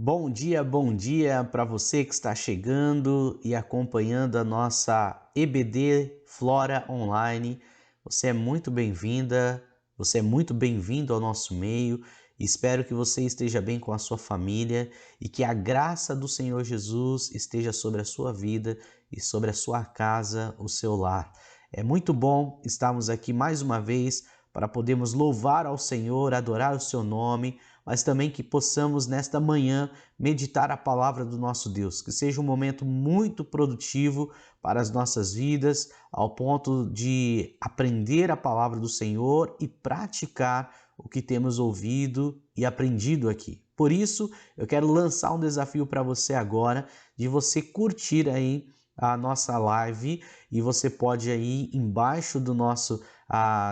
Bom dia para você que está chegando e acompanhando a nossa EBD Flora Online. Você é muito bem-vinda, você é muito bem-vindo ao nosso meio. Espero que você esteja bem com a sua família e que a graça do Senhor Jesus esteja sobre a sua vida e sobre a sua casa, o seu lar. É muito bom estarmos aqui mais uma vez para podermos louvar ao Senhor, adorar o seu nome, mas também que possamos nesta manhã meditar a palavra do nosso Deus, que seja um momento muito produtivo para as nossas vidas, ao ponto de aprender a palavra do Senhor e praticar o que temos ouvido e aprendido aqui. Por isso, eu quero lançar um desafio para você agora, de você curtir aí a nossa live, e você pode aí embaixo do nosso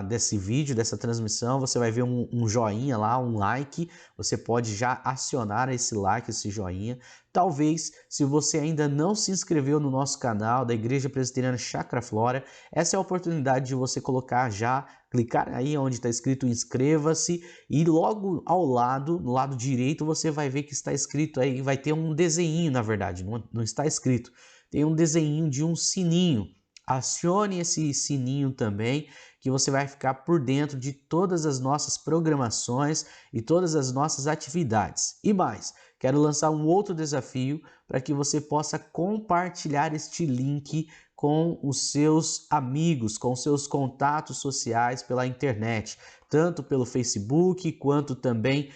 desse vídeo, dessa transmissão, você vai ver um joinha lá, um like. Você pode já acionar esse like, esse joinha. Talvez, se você ainda não se inscreveu no nosso canal da Igreja Presbiteriana Chácara Flora, essa é a oportunidade de você colocar já, clicar aí onde está escrito inscreva-se, e logo ao lado, no lado direito, você vai ver que está escrito aí, vai ter um desenho, na verdade, não está escrito, tem um desenho de um sininho. Acione esse sininho também, que você vai ficar por dentro de todas as nossas programações e todas as nossas atividades. E mais, quero lançar um outro desafio para que você possa compartilhar este link com os seus amigos, com os seus contatos sociais pela internet, tanto pelo Facebook quanto também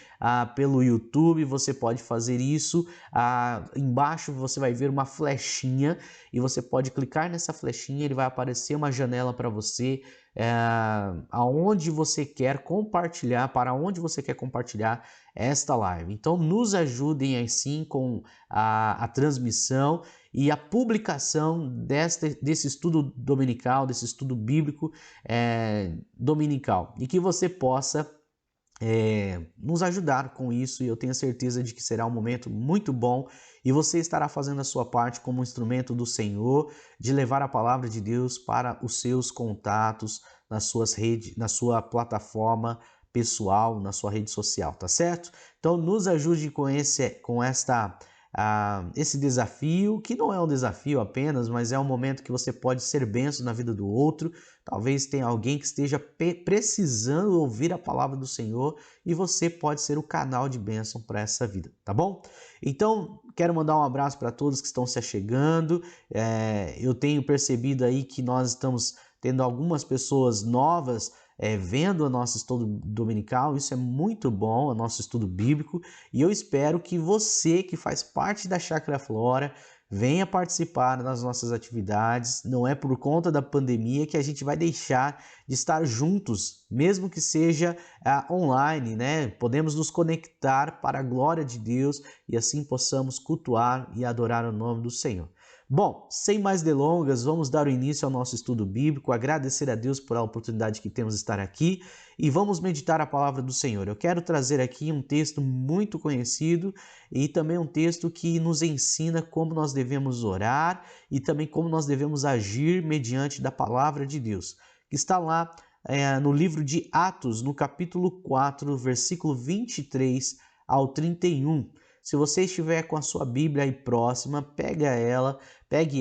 pelo YouTube. Você pode fazer isso. Embaixo você vai ver uma flechinha e você pode clicar nessa flechinha, ele vai aparecer uma janela para você, aonde você quer compartilhar, para onde você quer compartilhar esta live. Então nos ajudem assim com a transmissão e a publicação desse estudo dominical, desse estudo bíblico dominical, e que você possa nos ajudar com isso, e eu tenho certeza de que será um momento muito bom, e você estará fazendo a sua parte como instrumento do Senhor, de levar a palavra de Deus para os seus contatos, nas suas redes, na sua plataforma pessoal, na sua rede social, tá certo? Então nos ajude com esse desafio, que não é um desafio apenas, mas é um momento que você pode ser bênção na vida do outro. Talvez tenha alguém que esteja precisando ouvir a palavra do Senhor, e você pode ser o canal de bênção para essa vida, tá bom? Então, quero mandar um abraço para todos que estão se achegando. Eu tenho percebido aí que nós estamos tendo algumas pessoas novas vendo o nosso estudo dominical. Isso é muito bom, o nosso estudo bíblico, e eu espero que você que faz parte da Chácara Flora venha participar das nossas atividades. Não é por conta da pandemia que a gente vai deixar de estar juntos, mesmo que seja online, né? Podemos nos conectar para a glória de Deus e assim possamos cultuar e adorar o nome do Senhor. Bom, sem mais delongas, vamos dar o início ao nosso estudo bíblico, agradecer a Deus por a oportunidade que temos de estar aqui, e vamos meditar a palavra do Senhor. Eu quero trazer aqui um texto muito conhecido, e também um texto que nos ensina como nós devemos orar e também como nós devemos agir mediante da palavra de Deus, que está lá no livro de Atos, no capítulo 4, versículo 23 ao 31. Se você estiver com a sua Bíblia aí próxima, pegue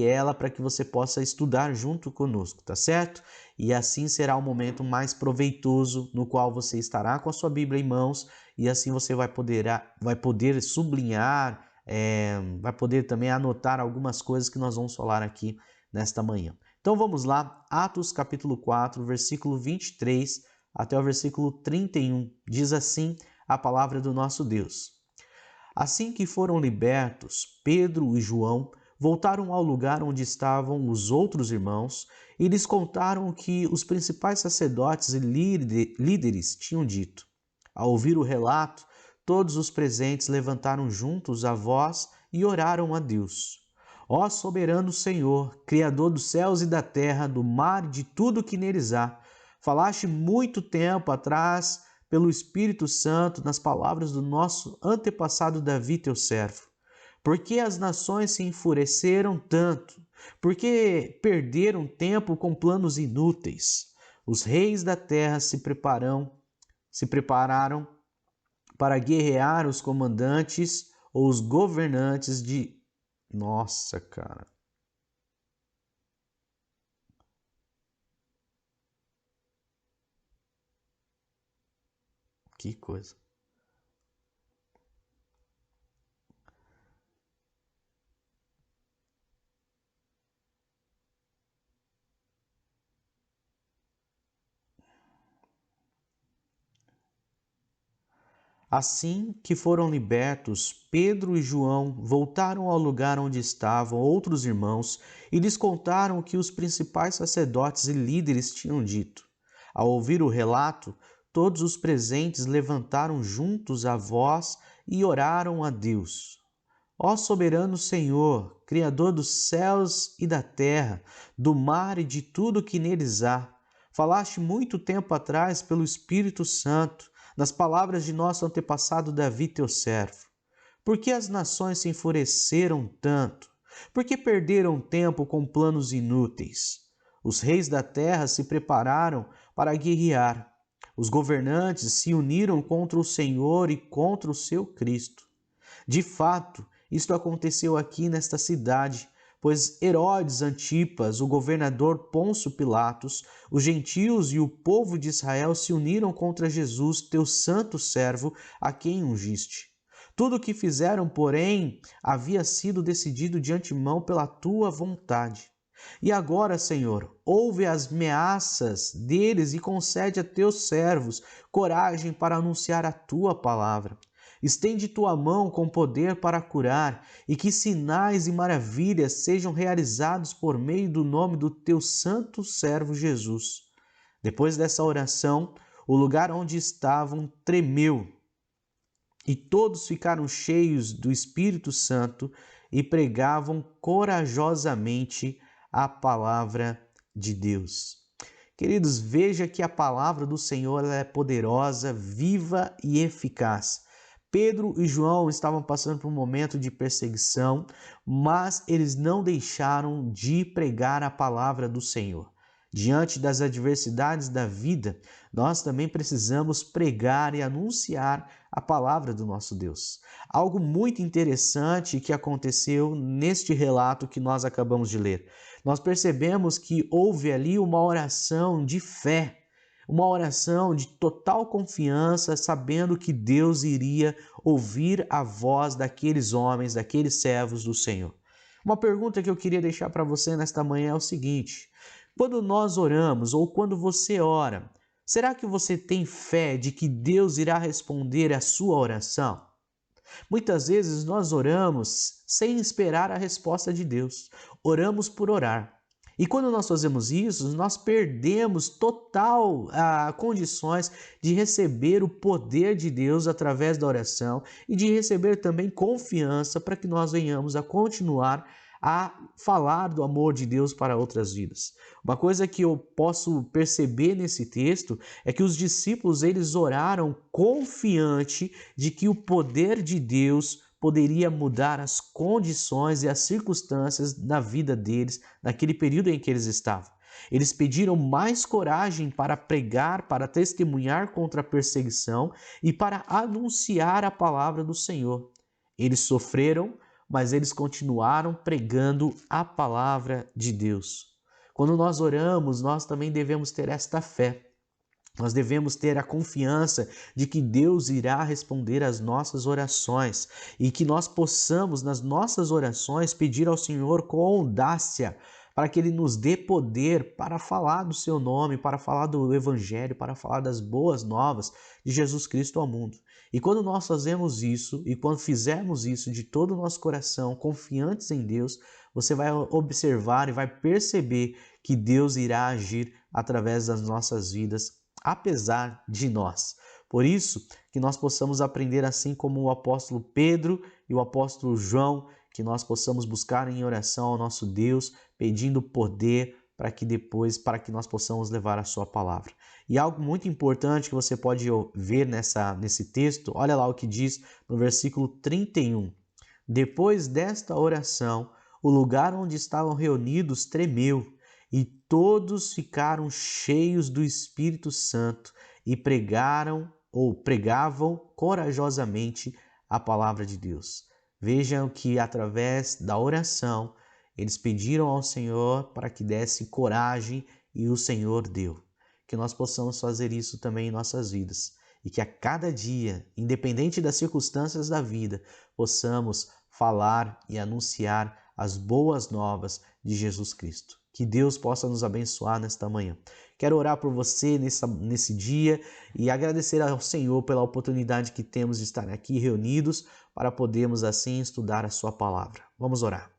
ela para que você possa estudar junto conosco, tá certo? E assim será um momento mais proveitoso, no qual você estará com a sua Bíblia em mãos, e assim você vai poder sublinhar, vai poder também anotar algumas coisas que nós vamos falar aqui nesta manhã. Então vamos lá, Atos capítulo 4, versículo 23 até o versículo 31, diz assim a palavra do nosso Deus. Assim que foram libertos, Pedro e João voltaram ao lugar onde estavam os outros irmãos e lhes contaram o que os principais sacerdotes e líderes tinham dito. Ao ouvir o relato, todos os presentes levantaram juntos a voz e oraram a Deus. Ó soberano Senhor, Criador dos céus e da terra, do mar e de tudo que neles há, falaste muito tempo atrás pelo Espírito Santo nas palavras do nosso antepassado Davi, teu servo. Por que as nações se enfureceram tanto? Por que perderam tempo com planos inúteis? Os reis da terra se prepararam para guerrear, os comandantes ou os governantes de... Nossa, cara. Que coisa. Assim que foram libertos, Pedro e João voltaram ao lugar onde estavam outros irmãos e lhes contaram o que os principais sacerdotes e líderes tinham dito. Ao ouvir o relato, todos os presentes levantaram juntos a voz e oraram a Deus. Ó soberano Senhor, Criador dos céus e da terra, do mar e de tudo que neles há, falaste muito tempo atrás pelo Espírito Santo, nas palavras de nosso antepassado Davi, teu servo. Por que as nações se enfureceram tanto? Por que perderam tempo com planos inúteis? Os reis da terra se prepararam para guerrear. Os governantes se uniram contra o Senhor e contra o seu Cristo. De fato, isto aconteceu aqui nesta cidade, pois Herodes Antipas, o governador Pôncio Pilatos, os gentios e o povo de Israel se uniram contra Jesus, teu santo servo, a quem ungiste. Tudo o que fizeram, porém, havia sido decidido de antemão pela tua vontade. E agora, Senhor, ouve as ameaças deles e concede a teus servos coragem para anunciar a tua palavra. Estende tua mão com poder para curar, e que sinais e maravilhas sejam realizados por meio do nome do teu santo servo Jesus. Depois dessa oração, o lugar onde estavam tremeu, e todos ficaram cheios do Espírito Santo e pregavam corajosamente a palavra de Deus. Queridos, veja que a palavra do Senhor é poderosa, viva e eficaz. Pedro e João estavam passando por um momento de perseguição, mas eles não deixaram de pregar a palavra do Senhor. Diante das adversidades da vida, nós também precisamos pregar e anunciar a palavra do nosso Deus. Algo muito interessante que aconteceu neste relato que nós acabamos de ler. Nós percebemos que houve ali uma oração de fé, uma oração de total confiança, sabendo que Deus iria ouvir a voz daqueles homens, daqueles servos do Senhor. Uma pergunta que eu queria deixar para você nesta manhã é o seguinte: quando nós oramos ou quando você ora, será que você tem fé de que Deus irá responder a sua oração? Muitas vezes nós oramos sem esperar a resposta de Deus. Oramos por orar. E quando nós fazemos isso, nós perdemos total condições de receber o poder de Deus através da oração e de receber também confiança para que nós venhamos a continuar a falar do amor de Deus para outras vidas. Uma coisa que eu posso perceber nesse texto é que os discípulos eles oraram confiante de que o poder de Deus poderia mudar as condições e as circunstâncias da vida deles naquele período em que eles estavam. Eles pediram mais coragem para pregar, para testemunhar contra a perseguição e para anunciar a palavra do Senhor. Eles sofreram, mas eles continuaram pregando a palavra de Deus. Quando nós oramos, nós também devemos ter esta fé. Nós devemos ter a confiança de que Deus irá responder às nossas orações e que nós possamos, nas nossas orações, pedir ao Senhor com audácia para que Ele nos dê poder para falar do Seu nome, para falar do Evangelho, para falar das boas novas de Jesus Cristo ao mundo. E quando nós fazemos isso, e quando fizermos isso de todo o nosso coração, confiantes em Deus, você vai observar e vai perceber que Deus irá agir através das nossas vidas, apesar de nós. Por isso, que nós possamos aprender assim como o apóstolo Pedro e o apóstolo João, que nós possamos buscar em oração ao nosso Deus, pedindo poder para que nós possamos levar a sua palavra. E algo muito importante que você pode ver nesse texto, olha lá o que diz no versículo 31. Depois desta oração, o lugar onde estavam reunidos tremeu, e todos ficaram cheios do Espírito Santo e pregavam corajosamente a palavra de Deus. Vejam que através da oração eles pediram ao Senhor para que desse coragem e o Senhor deu. Que nós possamos fazer isso também em nossas vidas e que a cada dia, independente das circunstâncias da vida, possamos falar e anunciar as boas novas de Jesus Cristo. Que Deus possa nos abençoar nesta manhã. Quero orar por você nesse dia e agradecer ao Senhor pela oportunidade que temos de estar aqui reunidos para podermos assim estudar a sua palavra. Vamos orar.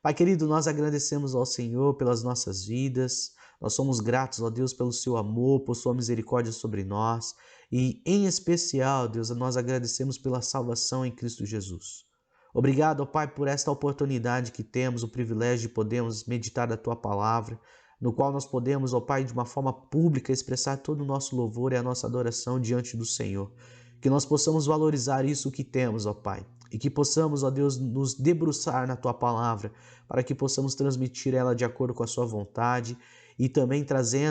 Pai querido, nós agradecemos ao Senhor pelas nossas vidas. Nós somos gratos, ó Deus, pelo seu amor, por sua misericórdia sobre nós. E, em especial, Deus, nós agradecemos pela salvação em Cristo Jesus. Obrigado, ó Pai, por esta oportunidade que temos, o privilégio de podermos meditar da Tua Palavra, no qual nós podemos, ó Pai, de uma forma pública, expressar todo o nosso louvor e a nossa adoração diante do Senhor. Que nós possamos valorizar isso que temos, ó Pai, e que possamos, ó Deus, nos debruçar na Tua Palavra, para que possamos transmitir ela de acordo com a Sua vontade e também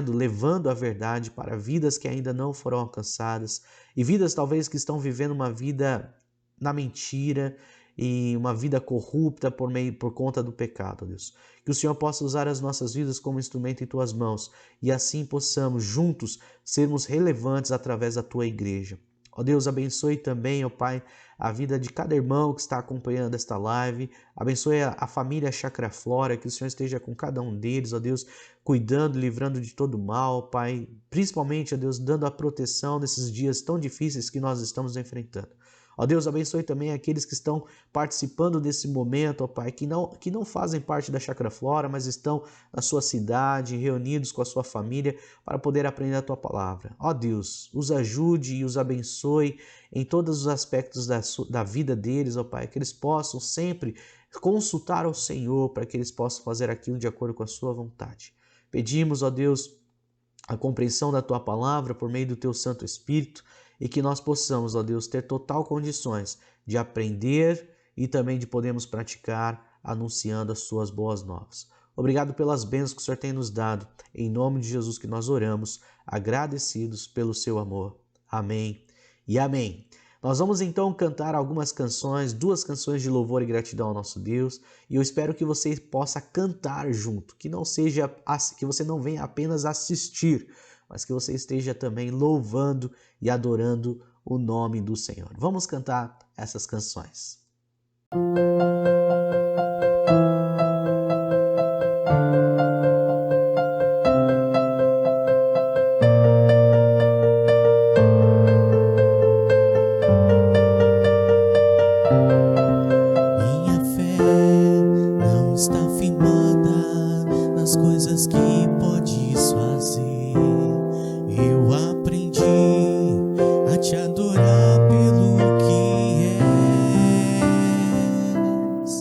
levando a verdade para vidas que ainda não foram alcançadas e vidas talvez que estão vivendo uma vida na mentira e uma vida corrupta por conta do pecado, Deus. Que o Senhor possa usar as nossas vidas como instrumento em Tuas mãos e assim possamos juntos sermos relevantes através da Tua igreja. Ó Deus, abençoe também, ó Pai, a vida de cada irmão que está acompanhando esta live. Abençoe a família Chácara Flora, que o Senhor esteja com cada um deles, ó Deus, cuidando, livrando de todo mal, ó Pai. Principalmente, ó Deus, dando a proteção nesses dias tão difíceis que nós estamos enfrentando. Ó Deus, abençoe também aqueles que estão participando desse momento, ó Pai, que não fazem parte da Chácara Flora, mas estão na sua cidade, reunidos com a sua família, para poder aprender a Tua Palavra. Ó Deus, os ajude e os abençoe em todos os aspectos da vida deles, ó Pai, que eles possam sempre consultar ao Senhor, para que eles possam fazer aquilo de acordo com a Sua vontade. Pedimos, ó Deus, a compreensão da Tua Palavra por meio do Teu Santo Espírito, e que nós possamos, ó Deus, ter total condições de aprender e também de podermos praticar anunciando as Suas boas novas. Obrigado pelas bênçãos que o Senhor tem nos dado. Em nome de Jesus que nós oramos, agradecidos pelo Seu amor. Amém e amém. Nós vamos então cantar algumas canções, 2 canções de louvor e gratidão ao nosso Deus, e eu espero que você possa cantar junto, que você não venha apenas assistir, mas que você esteja também louvando e adorando o nome do Senhor. Vamos cantar essas canções. Minha fé não está firmada nas coisas que podes fazer. Eu aprendi a te adorar pelo que és.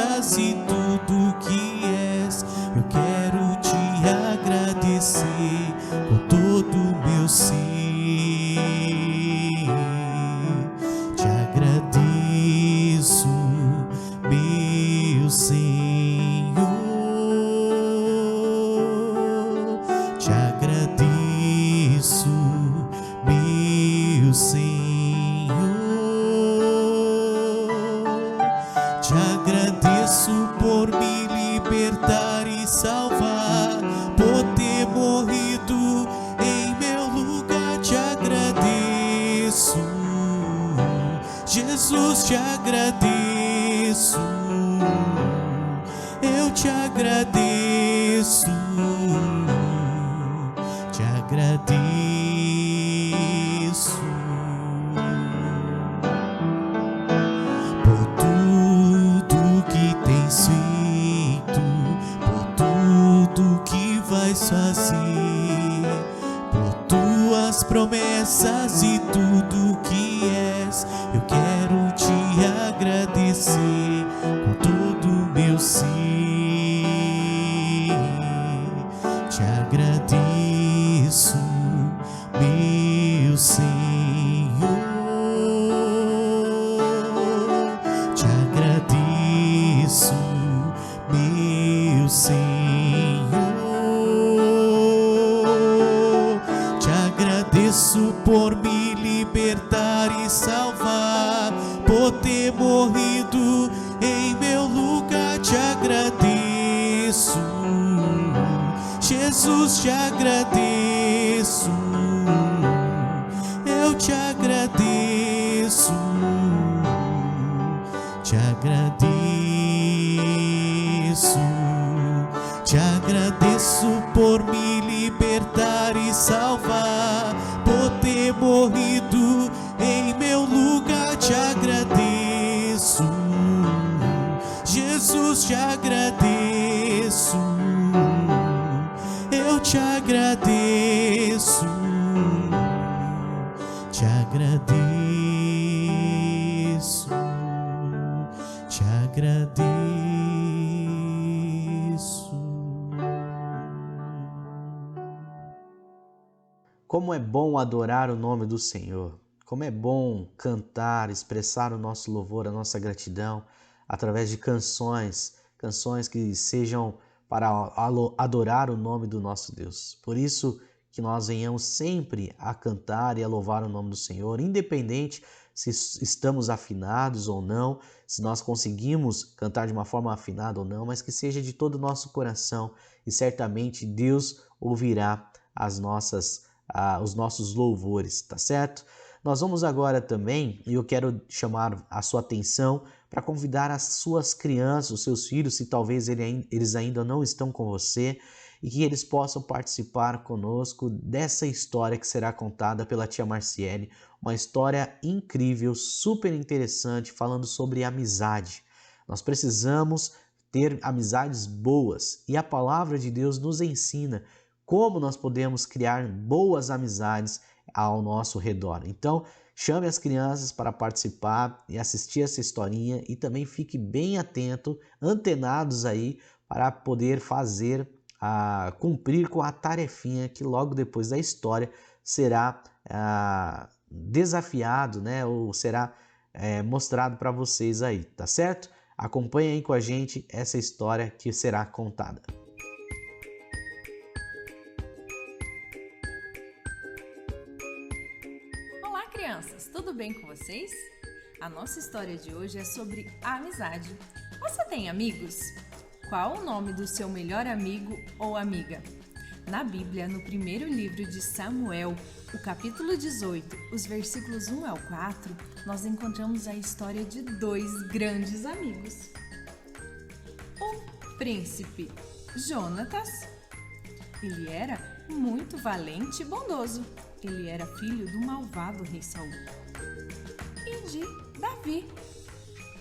promessas e tudo que és. Eu quero te agradecer com todo o meu ser. Te agradeço, meu Senhor. Te agradeço, meu Senhor. Te agradeço por me libertar e salvar, por ter morrido em meu lugar. Te agradeço, Jesus, te agradeço. Eu te agradeço, te agradeço. Por tudo que tens feito, por tudo que vais fazer, por tuas promessas e tudo que és. Eu quero te agradecer com todo o meu ser. Te agradeço, meu Senhor. Te agradeço, meu Senhor. Te agradeço por me libertar e salvar, por ter morrido em meu lugar. Te agradeço, Jesus, te agradeço. Eu te agradeço, te agradeço. Te agradeço por me libertar e salvar, por ter morrido em meu lugar. Te agradeço, Jesus, te agradeço. Eu te agradeço, te agradeço, te agradeço. Como é bom adorar o nome do Senhor. Como é bom cantar, expressar o nosso louvor, a nossa gratidão através de canções que sejam para adorar o nome do nosso Deus. Por isso que nós venhamos sempre a cantar e a louvar o nome do Senhor, independente se estamos afinados ou não, se nós conseguimos cantar de uma forma afinada ou não, mas que seja de todo o nosso coração e certamente Deus ouvirá os nossos louvores, tá certo? Nós vamos agora também, e eu quero chamar a sua atenção para convidar as suas crianças, os seus filhos, se talvez eles ainda não estão com você, e que eles possam participar conosco dessa história que será contada pela tia Marciele, uma história incrível, super interessante, falando sobre amizade. Nós precisamos ter amizades boas, e a palavra de Deus nos ensina como nós podemos criar boas amizades ao nosso redor. Então, chame as crianças para participar e assistir essa historinha e também fique bem atento, antenados aí para poder cumprir com a tarefinha que logo depois da história será desafiado, né? Ou será mostrado para vocês aí, tá certo? Acompanhe aí com a gente essa história que será contada. Olá, crianças! Tudo bem com vocês? A nossa história de hoje é sobre a amizade. Você tem amigos? Qual o nome do seu melhor amigo ou amiga? Na Bíblia, no primeiro livro de Samuel, o capítulo 18, os versículos 1 ao 4, nós encontramos a história de dois grandes amigos. O príncipe Jonatas, ele era muito valente e bondoso. Ele era filho do malvado rei Saul. E de Davi,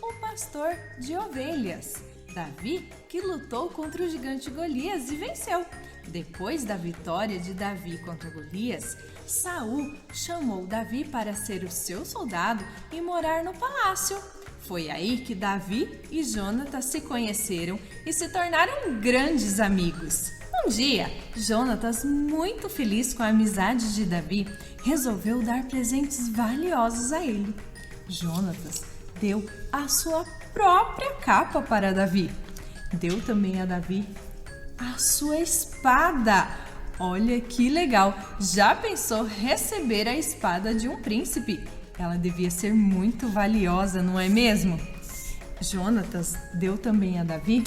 o pastor de ovelhas. Davi que lutou contra o gigante Golias e venceu. Depois da vitória de Davi contra Golias, Saul chamou Davi para ser o seu soldado e morar no palácio. Foi aí que Davi e Jonatas se conheceram e se tornaram grandes amigos. Um dia, Jonatas, muito feliz com a amizade de Davi, resolveu dar presentes valiosos a ele. Jonatas deu a sua própria capa para Davi. Deu também a Davi a sua espada. Olha que legal! Já pensou receber a espada de um príncipe? Ela devia ser muito valiosa, não é mesmo? Jonatas deu também a Davi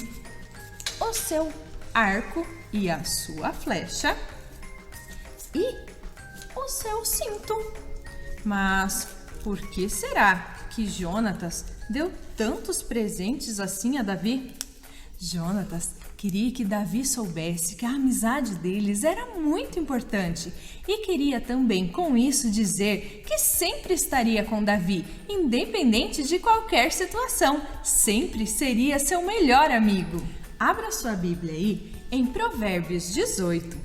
o seu arco e a sua flecha e o seu cinto. Mas por que será que Jonatas deu tantos presentes assim a Davi? Jonatas queria que Davi soubesse que a amizade deles era muito importante e queria também com isso dizer que sempre estaria com Davi, independente de qualquer situação, sempre seria seu melhor amigo. Abra sua Bíblia aí em Provérbios 18,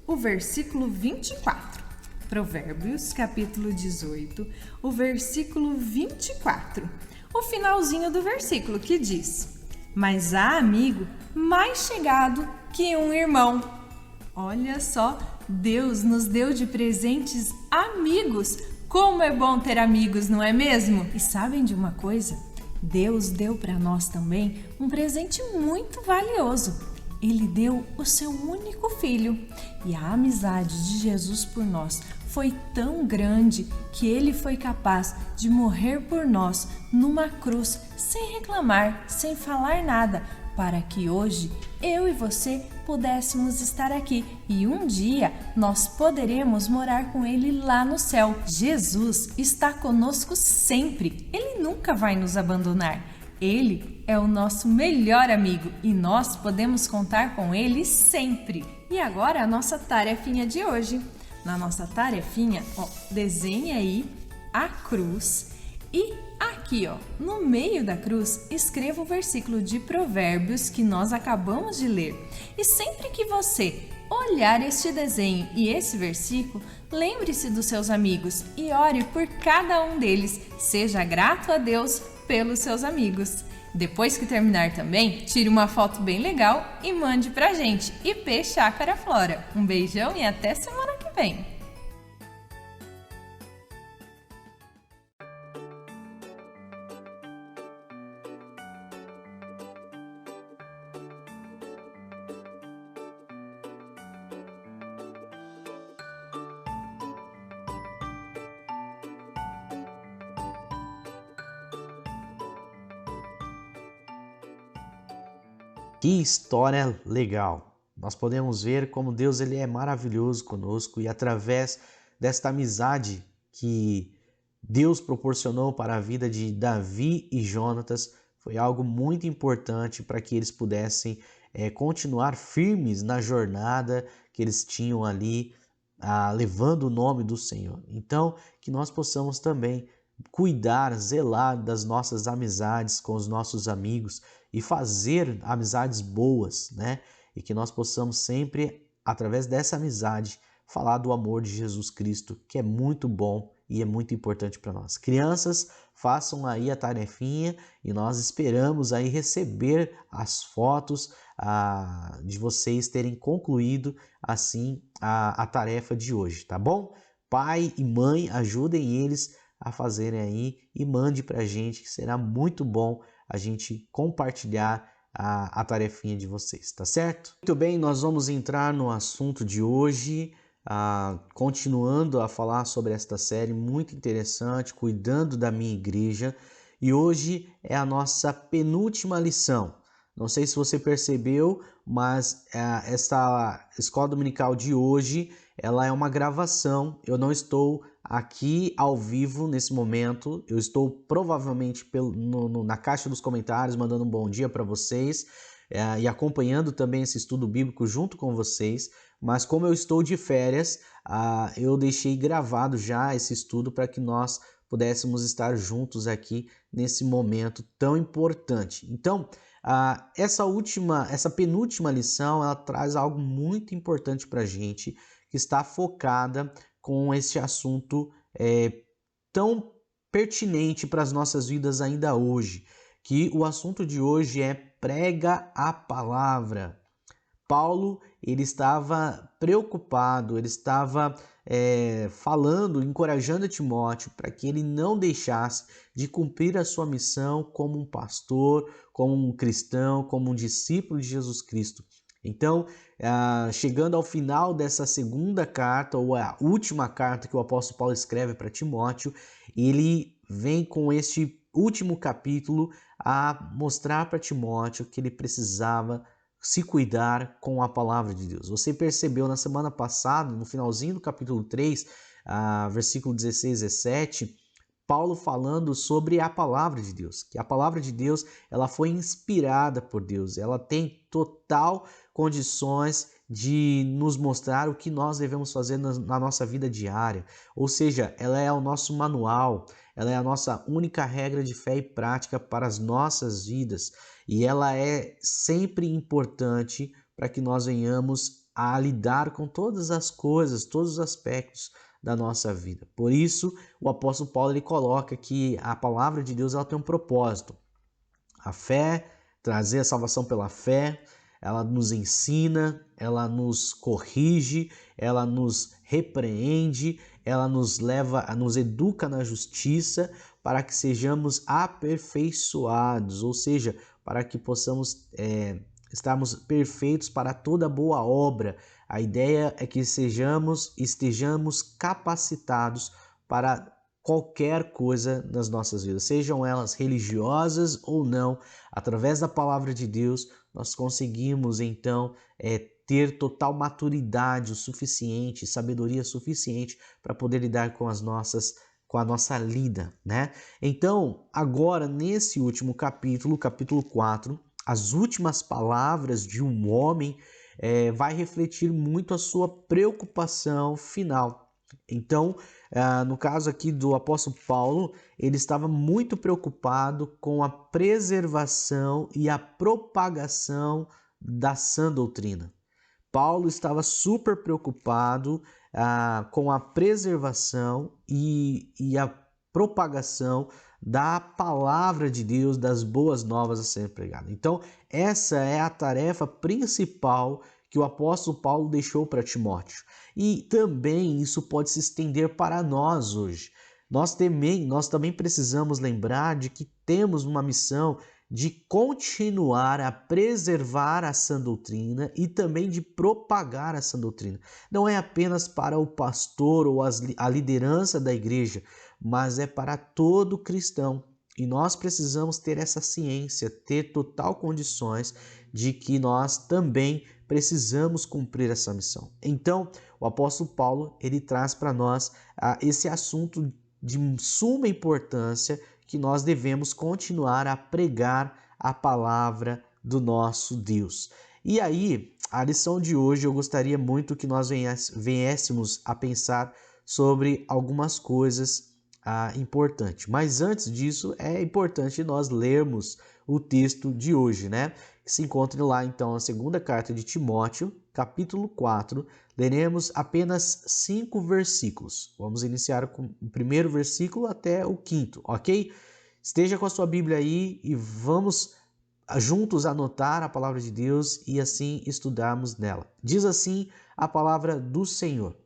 o versículo 24. Provérbios, capítulo 18, o versículo 24. O finalzinho do versículo que diz: mas há amigo mais chegado que um irmão. Olha só, Deus nos deu de presentes amigos. Como é bom ter amigos, não é mesmo? E sabem de uma coisa? Deus deu para nós também um presente muito valioso. Ele deu o seu único filho. E a amizade de Jesus por nós foi tão grande que ele foi capaz de morrer por nós numa cruz, sem reclamar, sem falar nada, para que hoje eu e você pudéssemos estar aqui e um dia nós poderemos morar com ele lá no céu. Jesus está conosco sempre, ele nunca vai nos abandonar. Ele é o nosso melhor amigo e nós podemos contar com ele sempre. E agora a nossa tarefinha de hoje. Na nossa tarefinha, desenhe aí a cruz e aqui, no meio da cruz, escreva o versículo de Provérbios que nós acabamos de ler. E sempre que você olhar este desenho e esse versículo, lembre-se dos seus amigos e ore por cada um deles. Seja grato a Deus pelos seus amigos. Depois que terminar também, tire uma foto bem legal e mande pra gente. IP Chácara Flora. Um beijão e até semana que vem. Que história legal! Nós podemos ver como Deus ele é maravilhoso conosco e através desta amizade que Deus proporcionou para a vida de Davi e Jonatas foi algo muito importante para que eles pudessem continuar firmes na jornada que eles tinham ali, levando o nome do Senhor. Então, que nós possamos também cuidar, zelar das nossas amizades com os nossos amigos e fazer amizades boas, né? E que nós possamos sempre, através dessa amizade, falar do amor de Jesus Cristo, que é muito bom e é muito importante para nós. Crianças, façam aí a tarefinha e nós esperamos aí receber as fotos de vocês terem concluído assim a tarefa de hoje, tá bom? Pai e mãe, ajudem eles a fazerem aí e mande para a gente, que será muito bom a gente compartilhar a tarefinha de vocês, tá certo? Muito bem, nós vamos entrar no assunto de hoje, continuando a falar sobre esta série muito interessante, cuidando da minha igreja, e hoje é a nossa penúltima lição. Não sei se você percebeu, mas esta escola dominical de hoje, ela é uma gravação. Eu não estou aqui ao vivo nesse momento. Eu estou provavelmente na caixa dos comentários mandando um bom dia para vocês e acompanhando também esse estudo bíblico junto com vocês. Mas como eu estou de férias, eu deixei gravado já esse estudo para que nós pudéssemos estar juntos aqui nesse momento tão importante. Então, Essa penúltima lição, ela traz algo muito importante para a gente, que está focada com esse assunto tão pertinente para as nossas vidas ainda hoje, que o assunto de hoje é prega a palavra. Paulo, ele estava preocupado, ele estava falando, encorajando Timóteo para que ele não deixasse de cumprir a sua missão como um pastor, como um cristão, como um discípulo de Jesus Cristo. Então, chegando ao final dessa segunda carta, ou a última carta que o apóstolo Paulo escreve para Timóteo, ele vem com este último capítulo a mostrar para Timóteo que ele precisava se cuidar com a palavra de Deus. Você percebeu na semana passada, no finalzinho do capítulo 3, versículo 16 e 17, Paulo falando sobre a palavra de Deus, que a palavra de Deus ela foi inspirada por Deus, ela tem total condições de nos mostrar o que nós devemos fazer na nossa vida diária, ou seja, ela é o nosso manual, ela é a nossa única regra de fé e prática para as nossas vidas, e ela é sempre importante para que nós venhamos a lidar com todas as coisas, todos os aspectos da nossa vida. Por isso, o apóstolo Paulo ele coloca que a palavra de Deus ela tem um propósito. A fé, trazer a salvação pela fé, ela nos ensina, ela nos corrige, ela nos repreende, ela nos leva, nos educa na justiça para que sejamos aperfeiçoados, ou seja, para que possamos estarmos perfeitos para toda boa obra. A ideia é que estejamos capacitados para qualquer coisa nas nossas vidas, sejam elas religiosas ou não. Através da palavra de Deus, nós conseguimos então ter total maturidade o suficiente, sabedoria suficiente para poder lidar com a nossa lida, né? Então, agora nesse último capítulo, capítulo 4, as últimas palavras de um homem vai refletir muito a sua preocupação final. Então, no caso aqui do apóstolo Paulo, ele estava muito preocupado com a preservação e a propagação da sã doutrina. Paulo estava super preocupado com a preservação e a propagação da palavra de Deus, das boas novas a serem pregadas. Então, essa é a tarefa principal que o apóstolo Paulo deixou para Timóteo. E também isso pode se estender para nós hoje. Nós também precisamos lembrar de que temos uma missão de continuar a preservar a sã doutrina e também de propagar a sã doutrina. Não é apenas para o pastor ou a liderança da igreja, mas é para todo cristão. E nós precisamos ter essa ciência, ter total condições de que nós também precisamos cumprir essa missão. Então, o apóstolo Paulo, ele traz para nós esse assunto de suma importância, que nós devemos continuar a pregar a palavra do nosso Deus. E aí, a lição de hoje, eu gostaria muito que nós viéssemos a pensar sobre algumas coisas importantes. Mas antes disso, é importante nós lermos o texto de hoje, né? Que se encontra lá, então, na segunda carta de Timóteo, capítulo 4, leremos apenas 5 versículos. Vamos iniciar com o primeiro versículo até o quinto, ok? Esteja com a sua Bíblia aí e vamos juntos anotar a palavra de Deus e assim estudarmos nela. Diz assim a palavra do Senhor: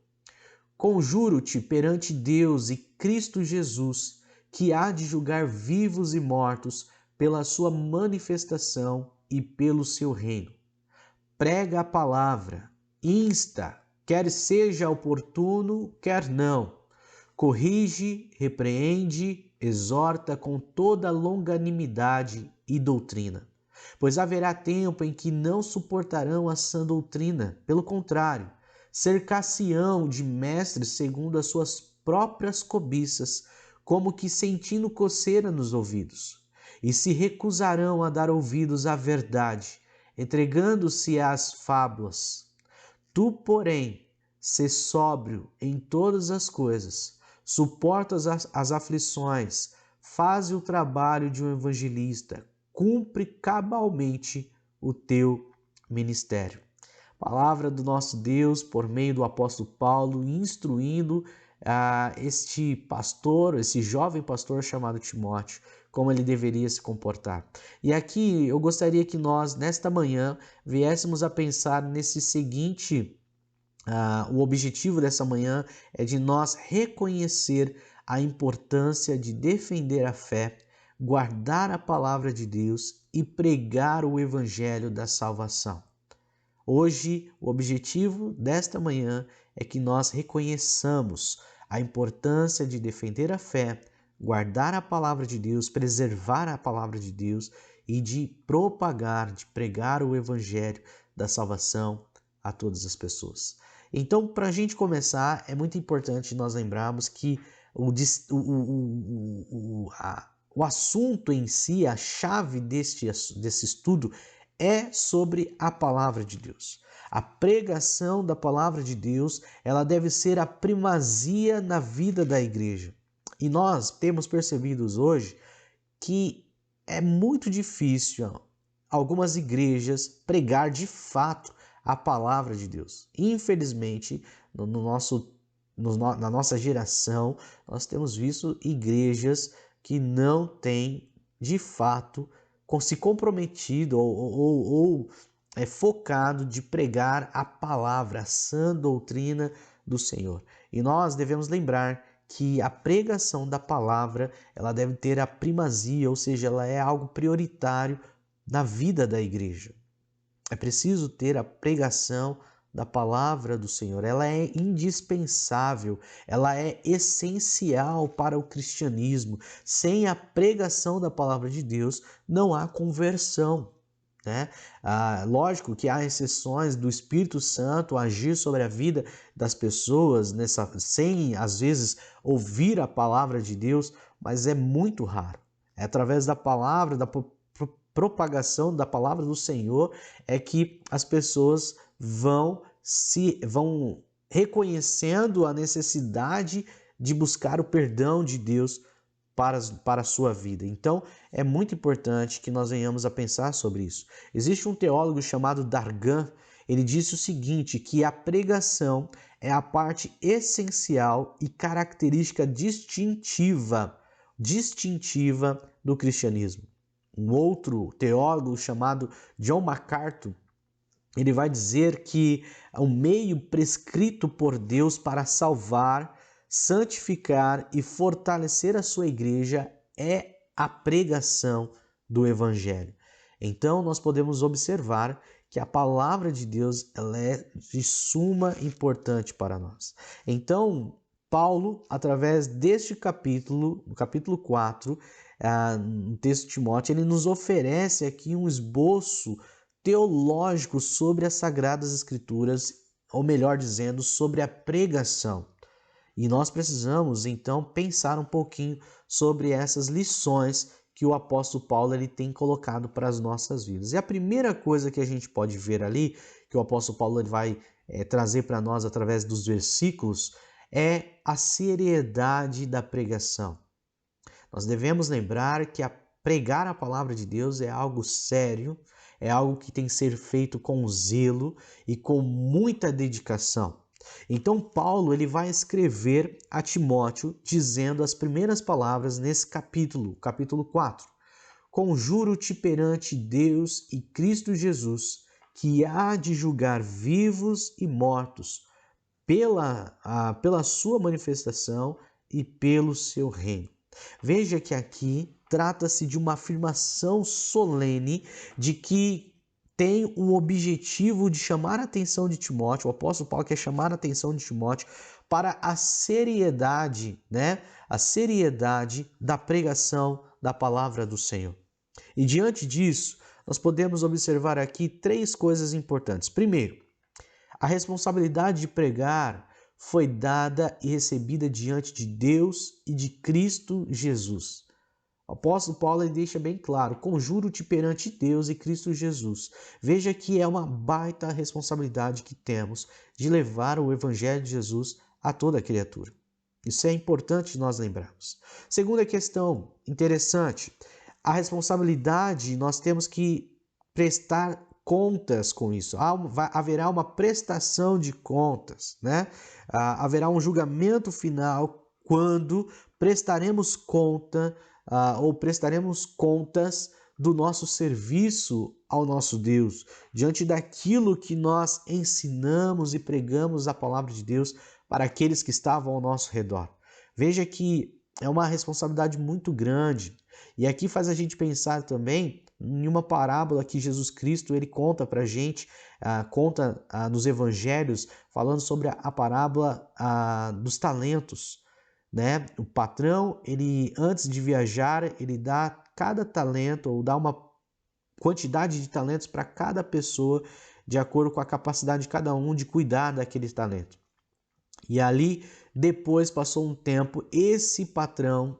Conjuro-te perante Deus e Cristo Jesus, que há de julgar vivos e mortos pela sua manifestação e pelo seu reino. Prega a palavra, insta, quer seja oportuno, quer não. Corrige, repreende, exorta com toda longanimidade e doutrina. Pois haverá tempo em que não suportarão a sã doutrina, pelo contrário, cercar-se-ão de mestres segundo as suas próprias cobiças, como que sentindo coceira nos ouvidos, e se recusarão a dar ouvidos à verdade, entregando-se às fábulas. Tu, porém, sê sóbrio em todas as coisas, suporta as aflições, faze o trabalho de um evangelista, cumpre cabalmente o teu ministério. Palavra do nosso Deus por meio do apóstolo Paulo, instruindo este pastor, esse jovem pastor chamado Timóteo, como ele deveria se comportar. E aqui eu gostaria que nós, nesta manhã, viéssemos a pensar nesse seguinte, o objetivo dessa manhã é de nós reconhecer a importância de defender a fé, guardar a palavra de Deus e pregar o evangelho da salvação. Hoje, o objetivo desta manhã é que nós reconheçamos a importância de defender a fé, guardar a palavra de Deus, preservar a palavra de Deus e de propagar, de pregar o evangelho da salvação a todas as pessoas. Então, para a gente começar, é muito importante nós lembrarmos que o assunto em si, a chave desse estudo, é sobre a palavra de Deus. A pregação da palavra de Deus, ela deve ser a primazia na vida da igreja. E nós temos percebido hoje que é muito difícil algumas igrejas pregar de fato a palavra de Deus. Infelizmente, na nossa geração, nós temos visto igrejas que não têm de fato se comprometido ou focado de pregar a palavra, a sã doutrina do Senhor. E nós devemos lembrar que a pregação da palavra, ela deve ter a primazia, ou seja, ela é algo prioritário na vida da igreja. É preciso ter a pregação da palavra do Senhor, ela é indispensável, ela é essencial para o cristianismo. Sem a pregação da palavra de Deus, não há conversão, né? Lógico que há exceções do Espírito Santo agir sobre a vida das pessoas sem, às vezes, ouvir a palavra de Deus, mas é muito raro. É através da palavra, da propagação da palavra do Senhor é que as pessoas vão reconhecendo a necessidade de buscar o perdão de Deus para a sua vida. Então, é muito importante que nós venhamos a pensar sobre isso. Existe um teólogo chamado Dargan, ele disse o seguinte, que a pregação é a parte essencial e característica distintiva do cristianismo. Um outro teólogo chamado John MacArthur, ele vai dizer que o meio prescrito por Deus para salvar, santificar e fortalecer a sua igreja é a pregação do evangelho. Então, nós podemos observar que a palavra de Deus ela é de suma importância para nós. Então, Paulo, através deste capítulo, no capítulo 4, no texto de Timóteo, ele nos oferece aqui um esboço teológico sobre as Sagradas Escrituras, ou melhor dizendo, sobre a pregação. E nós precisamos, então, pensar um pouquinho sobre essas lições que o apóstolo Paulo ele tem colocado para as nossas vidas. E a primeira coisa que a gente pode ver ali, que o apóstolo Paulo ele vai trazer para nós através dos versículos, é a seriedade da pregação. Nós devemos lembrar que pregar a palavra de Deus é algo sério, é algo que tem que ser feito com zelo e com muita dedicação. Então Paulo ele vai escrever a Timóteo dizendo as primeiras palavras nesse capítulo 4. Conjuro-te perante Deus e Cristo Jesus, que há de julgar vivos e mortos, pela sua manifestação e pelo seu reino. Veja que aqui trata-se de uma afirmação solene de que tem um objetivo de chamar a atenção de Timóteo. O apóstolo Paulo quer chamar a atenção de Timóteo para a seriedade, A seriedade da pregação da palavra do Senhor. E diante disso, nós podemos observar aqui 3 coisas importantes. Primeiro, a responsabilidade de pregar foi dada e recebida diante de Deus e de Cristo Jesus. O apóstolo Paulo deixa bem claro, conjuro-te perante Deus e Cristo Jesus. Veja que é uma baita responsabilidade que temos de levar o evangelho de Jesus a toda criatura. Isso é importante nós lembrarmos. Segunda questão interessante, a responsabilidade, nós temos que prestar contas com isso. Haverá uma prestação de contas, né? Haverá um julgamento final quando prestaremos conta ou prestaremos contas do nosso serviço ao nosso Deus, diante daquilo que nós ensinamos e pregamos a palavra de Deus para aqueles que estavam ao nosso redor. Veja que é uma responsabilidade muito grande. E aqui faz a gente pensar também em uma parábola que Jesus Cristo ele conta para a gente, conta nos evangelhos, falando sobre a parábola dos talentos, né? O patrão, ele antes de viajar, ele dá cada talento ou dá uma quantidade de talentos para cada pessoa, de acordo com a capacidade de cada um de cuidar daquele talento. E ali, depois passou um tempo, esse patrão,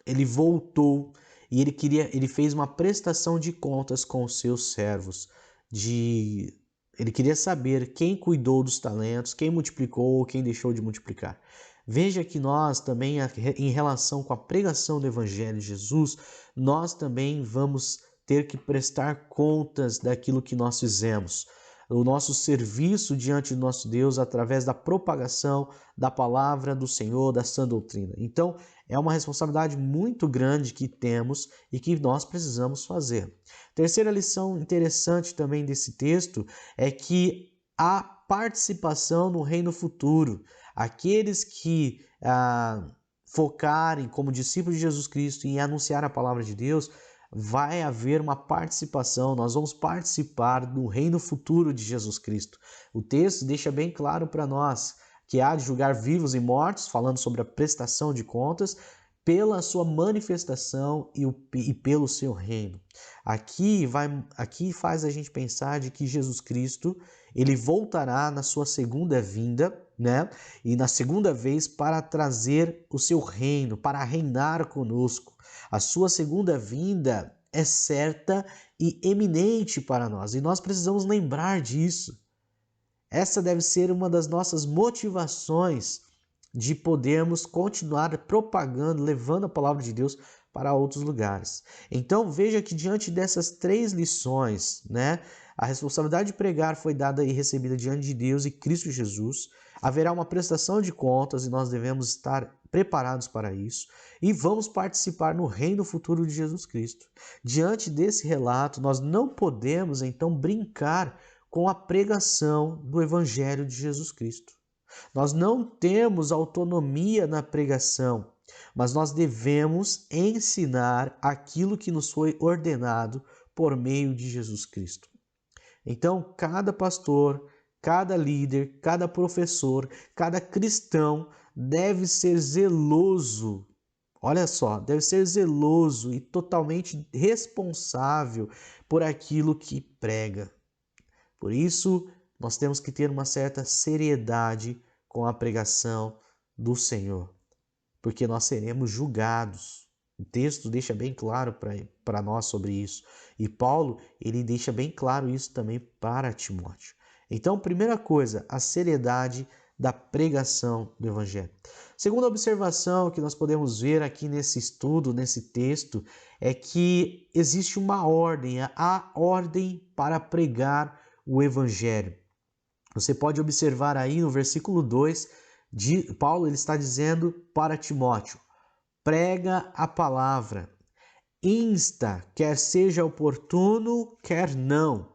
ele voltou e ele fez uma prestação de contas com os seus servos. Ele queria saber quem cuidou dos talentos, quem multiplicou, quem deixou de multiplicar. Veja que nós também, em relação com a pregação do Evangelho de Jesus, nós também vamos ter que prestar contas daquilo que nós fizemos. O nosso serviço diante do nosso Deus através da propagação da palavra do Senhor, da sã doutrina. Então, é uma responsabilidade muito grande que temos e que nós precisamos fazer. Terceira lição interessante também desse texto é que há participação no reino futuro. Aqueles que focarem como discípulos de Jesus Cristo em anunciar a palavra de Deus, vai haver uma participação, nós vamos participar do reino futuro de Jesus Cristo. O texto deixa bem claro para nós que há de julgar vivos e mortos, falando sobre a prestação de contas, pela sua manifestação e pelo seu reino. Aqui faz a gente pensar de que Jesus Cristo, ele voltará na sua segunda vinda, né? E na segunda vez para trazer o seu reino, para reinar conosco. A sua segunda vinda é certa e eminente para nós, e nós precisamos lembrar disso. Essa deve ser uma das nossas motivações de podermos continuar propagando, levando a palavra de Deus para outros lugares. Então veja que diante dessas 3 lições, né, a responsabilidade de pregar foi dada e recebida diante de Deus e Cristo Jesus. Haverá uma prestação de contas e nós devemos estar preparados para isso. E vamos participar no reino futuro de Jesus Cristo. Diante desse relato, nós não podemos então brincar com a pregação do Evangelho de Jesus Cristo. Nós não temos autonomia na pregação, mas nós devemos ensinar aquilo que nos foi ordenado por meio de Jesus Cristo. Então, cada pastor, cada líder, cada professor, cada cristão deve ser zeloso. Olha só, deve ser zeloso e totalmente responsável por aquilo que prega. Por isso, nós temos que ter uma certa seriedade com a pregação do Senhor, porque nós seremos julgados. O texto deixa bem claro para nós sobre isso. E Paulo, ele deixa bem claro isso também para Timóteo. Então, primeira coisa, a seriedade da pregação do Evangelho. Segunda observação que nós podemos ver aqui nesse estudo, nesse texto, é que existe uma ordem, a ordem para pregar o Evangelho. Você pode observar aí no versículo 2, Paulo ele está dizendo para Timóteo, prega a palavra, insta, quer seja oportuno, quer não,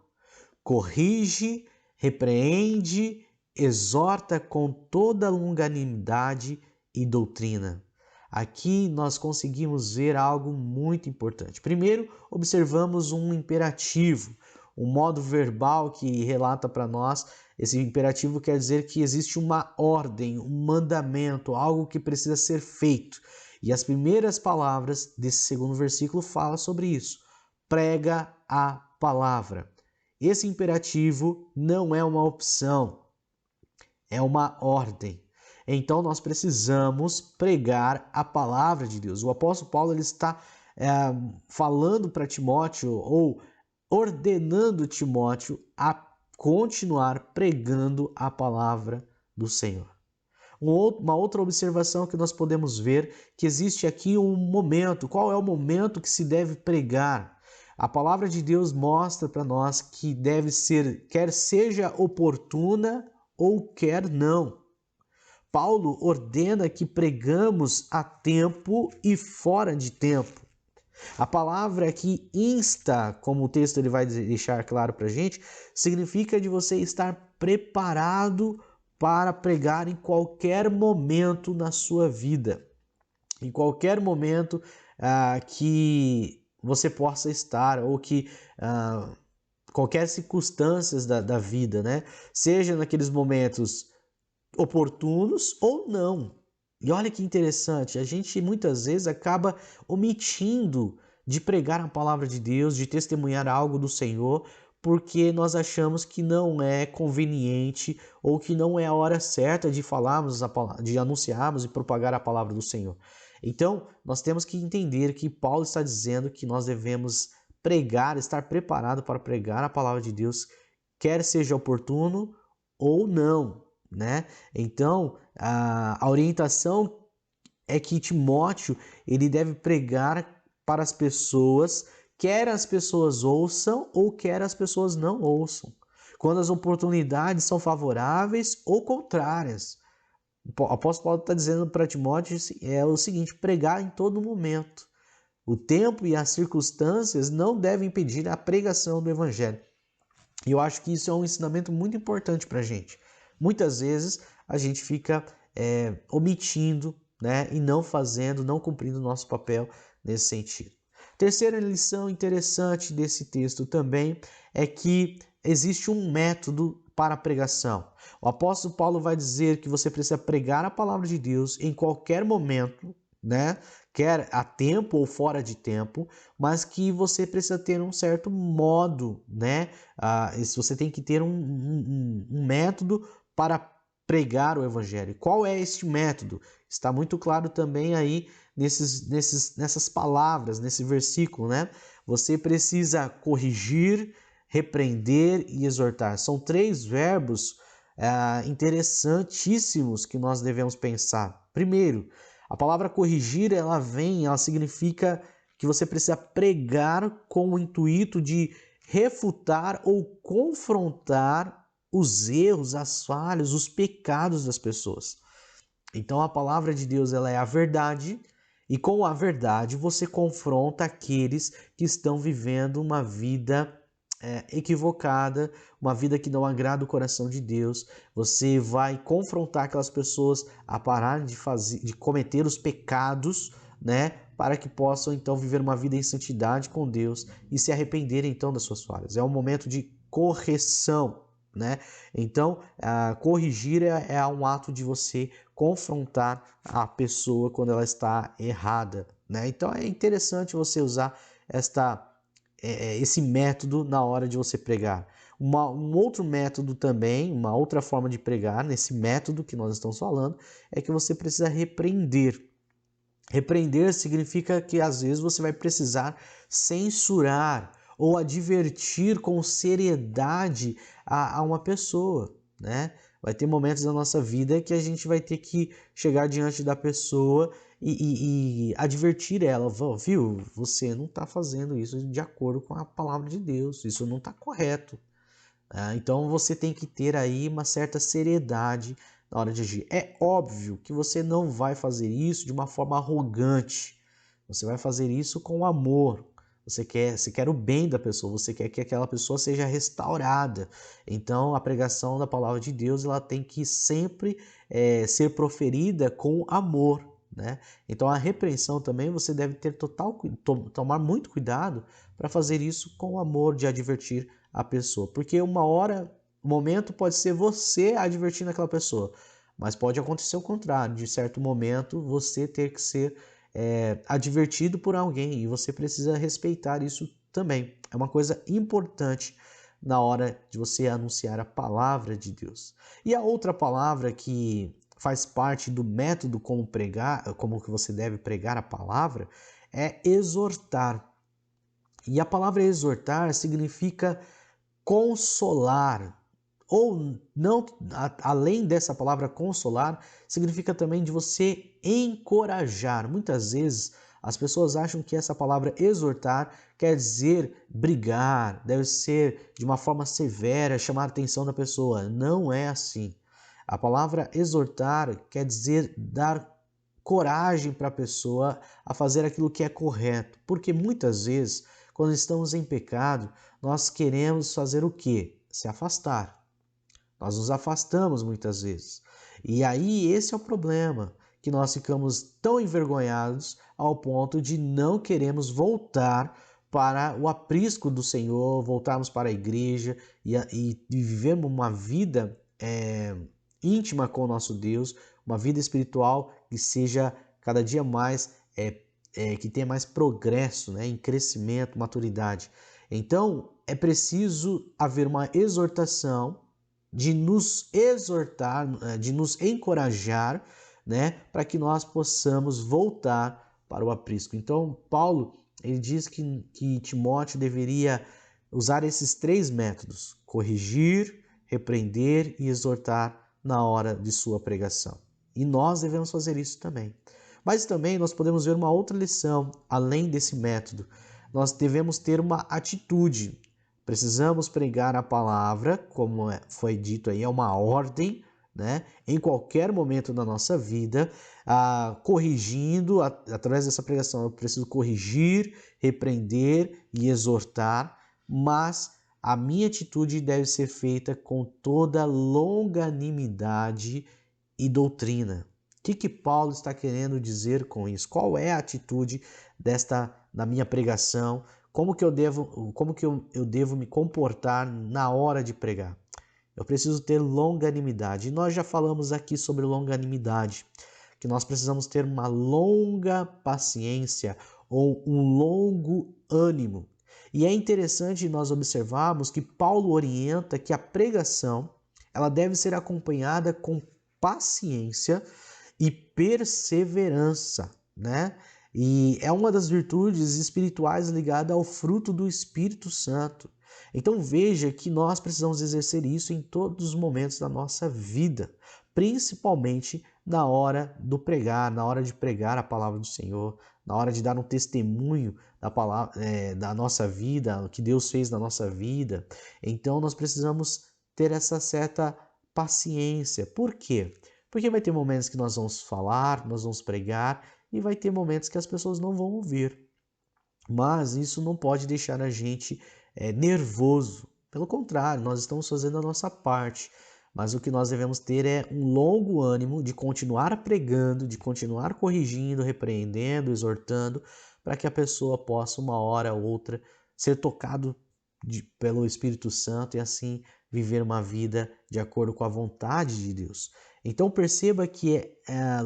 corrige, repreende, exorta com toda longanimidade e doutrina. Aqui nós conseguimos ver algo muito importante. Primeiro, observamos um imperativo, um modo verbal que relata para nós. Esse imperativo quer dizer que existe uma ordem, um mandamento, algo que precisa ser feito. E as primeiras palavras desse segundo versículo falam sobre isso. Prega a palavra. Esse imperativo não é uma opção, é uma ordem. Então nós precisamos pregar a palavra de Deus. O apóstolo Paulo ele está falando para Timóteo ou ordenando Timóteo a continuar pregando a palavra do Senhor. Uma outra observação que nós podemos ver, que existe aqui um momento. Qual é o momento que se deve pregar? A palavra de Deus mostra para nós que deve ser, quer seja oportuna ou quer não. Paulo ordena que pregamos a tempo e fora de tempo. A palavra que insta, como o texto ele vai deixar claro para a gente, significa de você estar preparado para pregar em qualquer momento na sua vida. Em qualquer momento que você possa estar, ou que qualquer circunstâncias da vida, né? Seja naqueles momentos oportunos ou não. E olha que interessante, a gente muitas vezes acaba omitindo de pregar a palavra de Deus, de testemunhar algo do Senhor, porque nós achamos que não é conveniente ou que não é a hora certa de falarmos, de anunciarmos e propagar a palavra do Senhor. Então, nós temos que entender que Paulo está dizendo que nós devemos pregar, estar preparado para pregar a palavra de Deus, quer seja oportuno ou não, né? Então, a orientação é que Timóteo ele deve pregar para as pessoas, quer as pessoas ouçam ou quer as pessoas não ouçam, quando as oportunidades são favoráveis ou contrárias. O apóstolo Paulo está dizendo para Timóteo é o seguinte: pregar em todo momento. O tempo e as circunstâncias não devem impedir a pregação do evangelho. E eu acho que isso é um ensinamento muito importante para a gente. Muitas vezes a gente fica omitindo, né, e não fazendo, não cumprindo o nosso papel nesse sentido. Terceira lição interessante desse texto também é que existe um método para a pregação. O apóstolo Paulo vai dizer que você precisa pregar a palavra de Deus em qualquer momento, né? Quer a tempo ou fora de tempo, mas que você precisa ter um certo modo, né? Você tem que ter um método para pregar o evangelho. Qual é este método? Está muito claro também aí nessas palavras, nesse versículo, né? Você precisa corrigir, repreender e exortar. São 3 verbos interessantíssimos que nós devemos pensar. Primeiro, a palavra corrigir, ela significa que você precisa pregar com o intuito de refutar ou confrontar os erros, as falhas, os pecados das pessoas. Então a palavra de Deus ela é a verdade, e com a verdade você confronta aqueles que estão vivendo uma vida equivocada, uma vida que não agrada o coração de Deus. Você vai confrontar aquelas pessoas a parar de cometer os pecados, né, para que possam então viver uma vida em santidade com Deus e se arrependerem então das suas falhas. É um momento de correção, né? Então, corrigir é um ato de você confrontar a pessoa quando ela está errada, né? Então é interessante você usar esse método na hora de você pregar. Um outro método também, uma outra forma de pregar, nesse método que nós estamos falando, é que você precisa repreender. Repreender significa que às vezes você vai precisar censurar ou advertir com seriedade a uma pessoa, né? Vai ter momentos da nossa vida que a gente vai ter que chegar diante da pessoa e advertir ela, viu? Você não está fazendo isso de acordo com a palavra de Deus, isso não está correto. Então você tem que ter aí uma certa seriedade na hora de agir. É óbvio que você não vai fazer isso de uma forma arrogante, você vai fazer isso com amor. Você quer o bem da pessoa, você quer que aquela pessoa seja restaurada. Então, a pregação da palavra de Deus ela tem que sempre ser proferida com amor, né? Então, a repreensão também você deve ter tomar muito cuidado para fazer isso com amor, de advertir a pessoa. Porque o momento pode ser você advertindo aquela pessoa, mas pode acontecer o contrário, de certo momento você ter que ser advertido por alguém e você precisa respeitar isso também. É uma coisa importante na hora de você anunciar a palavra de Deus. E a outra palavra que faz parte do método como que você deve pregar a palavra, é exortar. E a palavra exortar significa consolar ou não, além dessa palavra consolar, significa também de você encorajar. Muitas vezes as pessoas acham que essa palavra exortar quer dizer brigar, deve ser de uma forma severa, chamar a atenção da pessoa. Não é assim. A palavra exortar quer dizer dar coragem para a pessoa a fazer aquilo que é correto. Porque muitas vezes, quando estamos em pecado, nós queremos fazer o quê? Se afastar. Nós nos afastamos muitas vezes. E aí esse é o problema, que nós ficamos tão envergonhados ao ponto de não queremos voltar para o aprisco do Senhor, voltarmos para a igreja e vivermos uma vida íntima com o nosso Deus, uma vida espiritual que seja cada dia mais, que tenha mais progresso, né, em crescimento, maturidade. Então é preciso haver uma exortação, de nos exortar, de nos encorajar, né, para que nós possamos voltar para o aprisco. Então, Paulo, ele diz que Timóteo deveria usar esses 3 métodos: corrigir, repreender e exortar na hora de sua pregação. E nós devemos fazer isso também. Mas também nós podemos ver uma outra lição, além desse método. Nós devemos ter uma atitude. Precisamos pregar a palavra, como foi dito aí, é uma ordem, né? Em qualquer momento da nossa vida, corrigindo, através dessa pregação, eu preciso corrigir, repreender e exortar, mas a minha atitude deve ser feita com toda longanimidade e doutrina. O que Paulo está querendo dizer com isso? Qual é a atitude da minha pregação? Como que eu devo me comportar na hora de pregar? Eu preciso ter longanimidade. E nós já falamos aqui sobre longanimidade, que nós precisamos ter uma longa paciência ou um longo ânimo. E é interessante nós observarmos que Paulo orienta que a pregação ela deve ser acompanhada com paciência e perseverança, né? E é uma das virtudes espirituais ligada ao fruto do Espírito Santo. Então veja que nós precisamos exercer isso em todos os momentos da nossa vida, principalmente na hora do pregar, na hora de pregar a palavra do Senhor, na hora de dar um testemunho da palavra, da nossa vida, o que Deus fez na nossa vida. Então nós precisamos ter essa certa paciência. Por quê? Porque vai ter momentos que nós vamos falar, nós vamos pregar, e vai ter momentos que as pessoas não vão ouvir. Mas isso não pode deixar a gente nervoso. Pelo contrário, nós estamos fazendo a nossa parte. Mas o que nós devemos ter é um longo ânimo de continuar pregando, de continuar corrigindo, repreendendo, exortando, para que a pessoa possa, uma hora ou outra, ser tocado pelo Espírito Santo e assim viver uma vida de acordo com a vontade de Deus. Então perceba que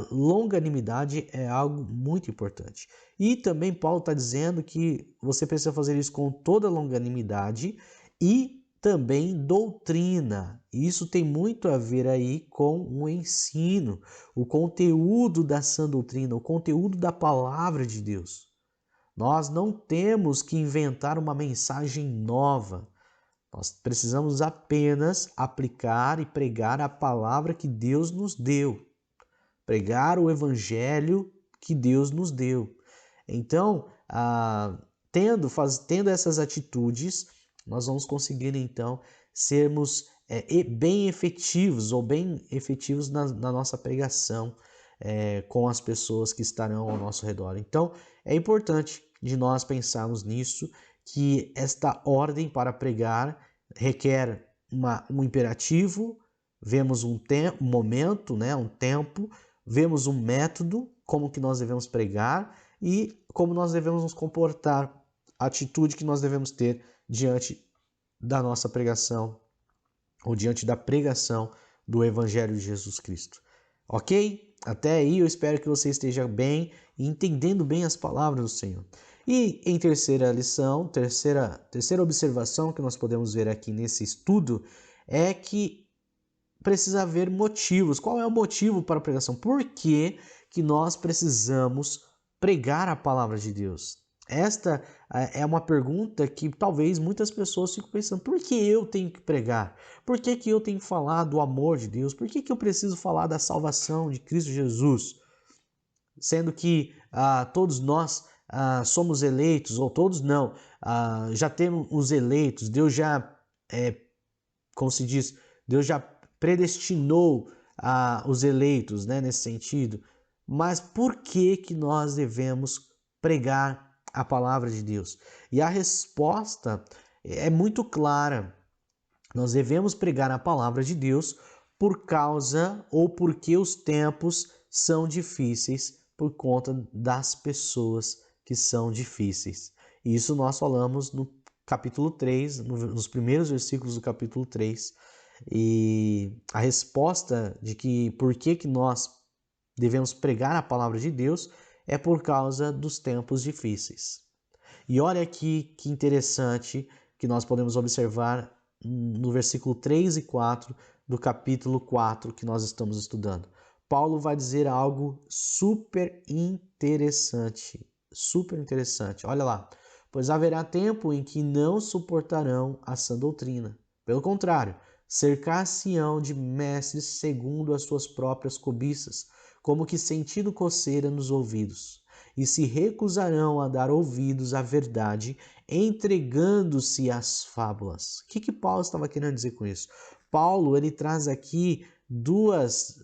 longanimidade é algo muito importante. E também Paulo está dizendo que você precisa fazer isso com toda longanimidade e também doutrina. Isso tem muito a ver aí com o ensino, o conteúdo da sã doutrina, o conteúdo da palavra de Deus. Nós não temos que inventar uma mensagem nova. Nós precisamos apenas aplicar e pregar a palavra que Deus nos deu. Pregar o evangelho que Deus nos deu. Então, tendo essas atitudes, nós vamos conseguir então sermos bem efetivos na nossa pregação com as pessoas que estarão ao nosso redor. Então, é importante de nós pensarmos nisso, que esta ordem para pregar requer um imperativo, vemos um momento, né, um tempo, vemos um método, como que nós devemos pregar e como nós devemos nos comportar, a atitude que nós devemos ter diante da nossa pregação ou diante da pregação do Evangelho de Jesus Cristo. Ok? Até aí eu espero que você esteja bem e entendendo bem as palavras do Senhor. E em terceira lição, terceira observação que nós podemos ver aqui nesse estudo é que precisa haver motivos. Qual é o motivo para a pregação? Por que nós precisamos pregar a palavra de Deus? Esta é uma pergunta que talvez muitas pessoas fiquem pensando: por que eu tenho que pregar? Por que eu tenho que falar do amor de Deus? Por que eu preciso falar da salvação de Cristo Jesus? Sendo que todos nós somos eleitos, ou todos não, já temos os eleitos, Deus já, como se diz, Deus já predestinou os eleitos, né, nesse sentido. Mas por que nós devemos pregar a palavra de Deus? E a resposta é muito clara. Nós devemos pregar a palavra de Deus por causa ou porque os tempos são difíceis por conta das pessoas que são difíceis. Isso nós falamos no capítulo 3, nos primeiros versículos do capítulo 3. E a resposta de que por que nós devemos pregar a palavra de Deus é por causa dos tempos difíceis. E olha aqui que interessante que nós podemos observar no versículo 3 e 4 do capítulo 4 que nós estamos estudando. Paulo vai dizer algo super interessante. Super interessante. Olha lá. Pois haverá tempo em que não suportarão a sã doutrina. Pelo contrário, cercar-se-ão de mestres segundo as suas próprias cobiças, como que sentindo coceira nos ouvidos, e se recusarão a dar ouvidos à verdade, entregando-se às fábulas. O que Paulo estava querendo dizer com isso? Paulo, ele traz aqui duas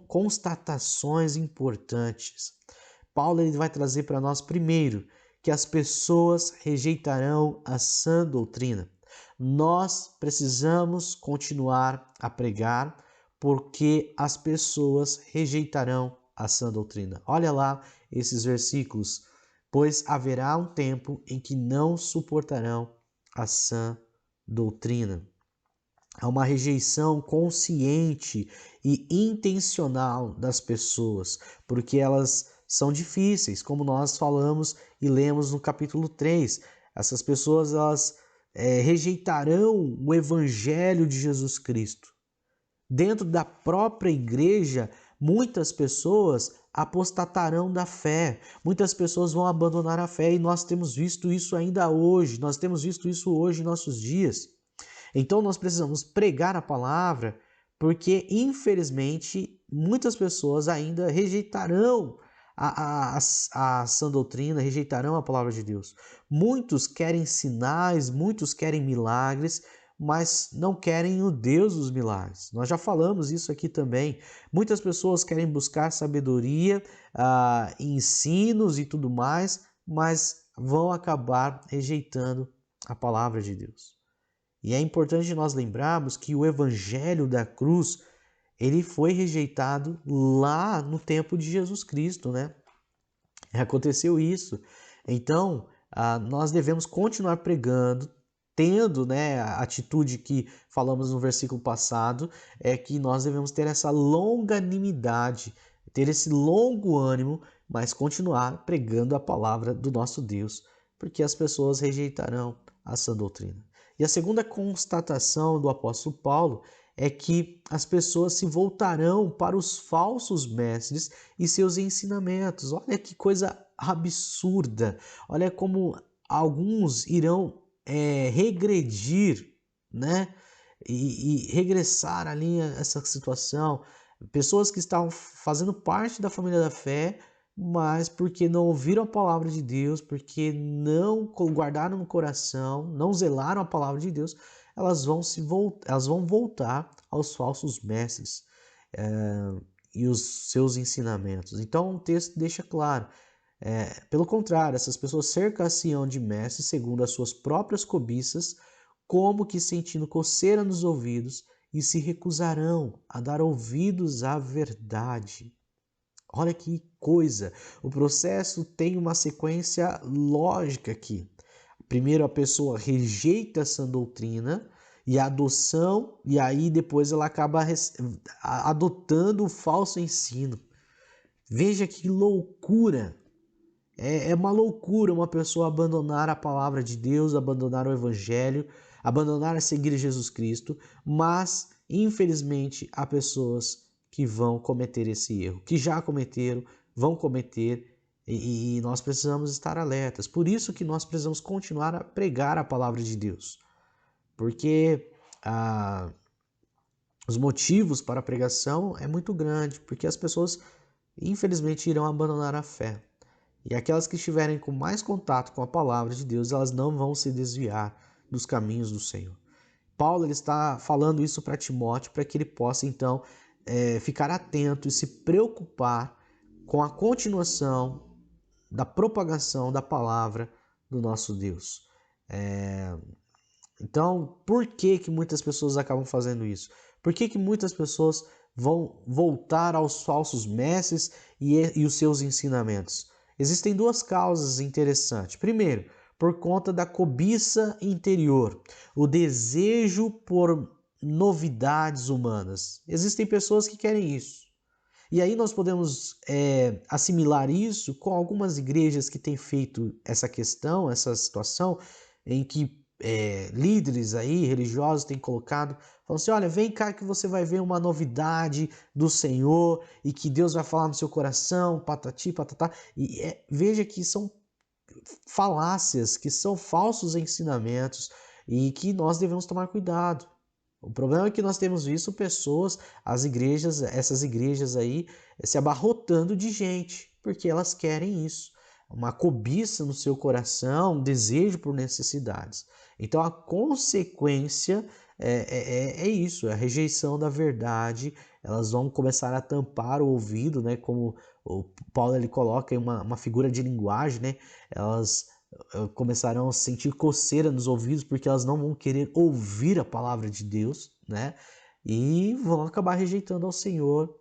constatações importantes. Paulo, ele vai trazer para nós, primeiro, que as pessoas rejeitarão a sã doutrina. Nós precisamos continuar a pregar porque as pessoas rejeitarão a sã doutrina. Olha lá esses versículos. Pois haverá um tempo em que não suportarão a sã doutrina. Há uma rejeição consciente e intencional das pessoas, porque elas são difíceis, como nós falamos e lemos no capítulo 3. Essas pessoas elas rejeitarão o evangelho de Jesus Cristo. Dentro da própria igreja, muitas pessoas apostatarão da fé, muitas pessoas vão abandonar a fé e nós temos visto isso ainda hoje, nós temos visto isso hoje em nossos dias. Então nós precisamos pregar a palavra porque, infelizmente, muitas pessoas ainda rejeitarão a sã doutrina, rejeitarão a palavra de Deus. Muitos querem sinais, muitos querem milagres, mas não querem o Deus dos milagres. Nós já falamos isso aqui também. Muitas pessoas querem buscar sabedoria, ensinos e tudo mais, mas vão acabar rejeitando a palavra de Deus. E é importante nós lembrarmos que o evangelho da cruz, ele foi rejeitado lá no tempo de Jesus Cristo, né? Aconteceu isso. Então, nós devemos continuar pregando, tendo, né, a atitude que falamos no versículo passado, é que nós devemos ter essa longanimidade, ter esse longo ânimo, mas continuar pregando a palavra do nosso Deus, porque as pessoas rejeitarão a sã doutrina. E a segunda constatação do apóstolo Paulo é que as pessoas se voltarão para os falsos mestres e seus ensinamentos. Olha que coisa absurda. Olha como alguns irão regredir, né? E regressar ali a essa situação. Pessoas que estavam fazendo parte da família da fé, mas porque não ouviram a palavra de Deus, porque não guardaram no coração, não zelaram a palavra de Deus, elas vão voltar aos falsos mestres e os seus ensinamentos. Então o texto deixa claro, pelo contrário, essas pessoas cercar-se-ão de mestres segundo as suas próprias cobiças, como que sentindo coceira nos ouvidos, e se recusarão a dar ouvidos à verdade. Olha que coisa! O processo tem uma sequência lógica aqui. Primeiro a pessoa rejeita essa doutrina e a adoção, e aí depois ela acaba adotando o falso ensino. Veja que loucura! É uma loucura uma pessoa abandonar a palavra de Deus, abandonar o evangelho, abandonar a seguir Jesus Cristo, mas infelizmente há pessoas que vão cometer esse erro, que já cometeram, vão cometer E nós precisamos estar alertas. Por isso que nós precisamos continuar a pregar a palavra de Deus. Porque os motivos para a pregação é muito grande, porque as pessoas infelizmente irão abandonar a fé. E aquelas que estiverem com mais contato com a palavra de Deus, elas não vão se desviar dos caminhos do Senhor. Paulo ele está falando isso para Timóteo, para que ele possa então ficar atento e se preocupar com a continuação da propagação da palavra do nosso Deus. Então, por que muitas pessoas acabam fazendo isso? Por que muitas pessoas vão voltar aos falsos mestres e os seus ensinamentos? Existem duas causas interessantes. Primeiro, por conta da cobiça interior, o desejo por novidades humanas. Existem pessoas que querem isso. E aí nós podemos assimilar isso com algumas igrejas que têm feito essa questão, essa situação, em que líderes aí, religiosos, têm colocado, falando assim, olha, vem cá que você vai ver uma novidade do Senhor e que Deus vai falar no seu coração, patati, patatá. E veja que são falácias, que são falsos ensinamentos e que nós devemos tomar cuidado. O problema é que nós temos visto pessoas, essas igrejas aí, se abarrotando de gente, porque elas querem isso. Uma cobiça no seu coração, um desejo por necessidades. Então a consequência é isso, é a rejeição da verdade. Elas vão começar a tampar o ouvido, né? Como o Paulo ele coloca em uma figura de linguagem, né? Elas começarão a sentir coceira nos ouvidos porque elas não vão querer ouvir a palavra de Deus, né? E vão acabar rejeitando ao Senhor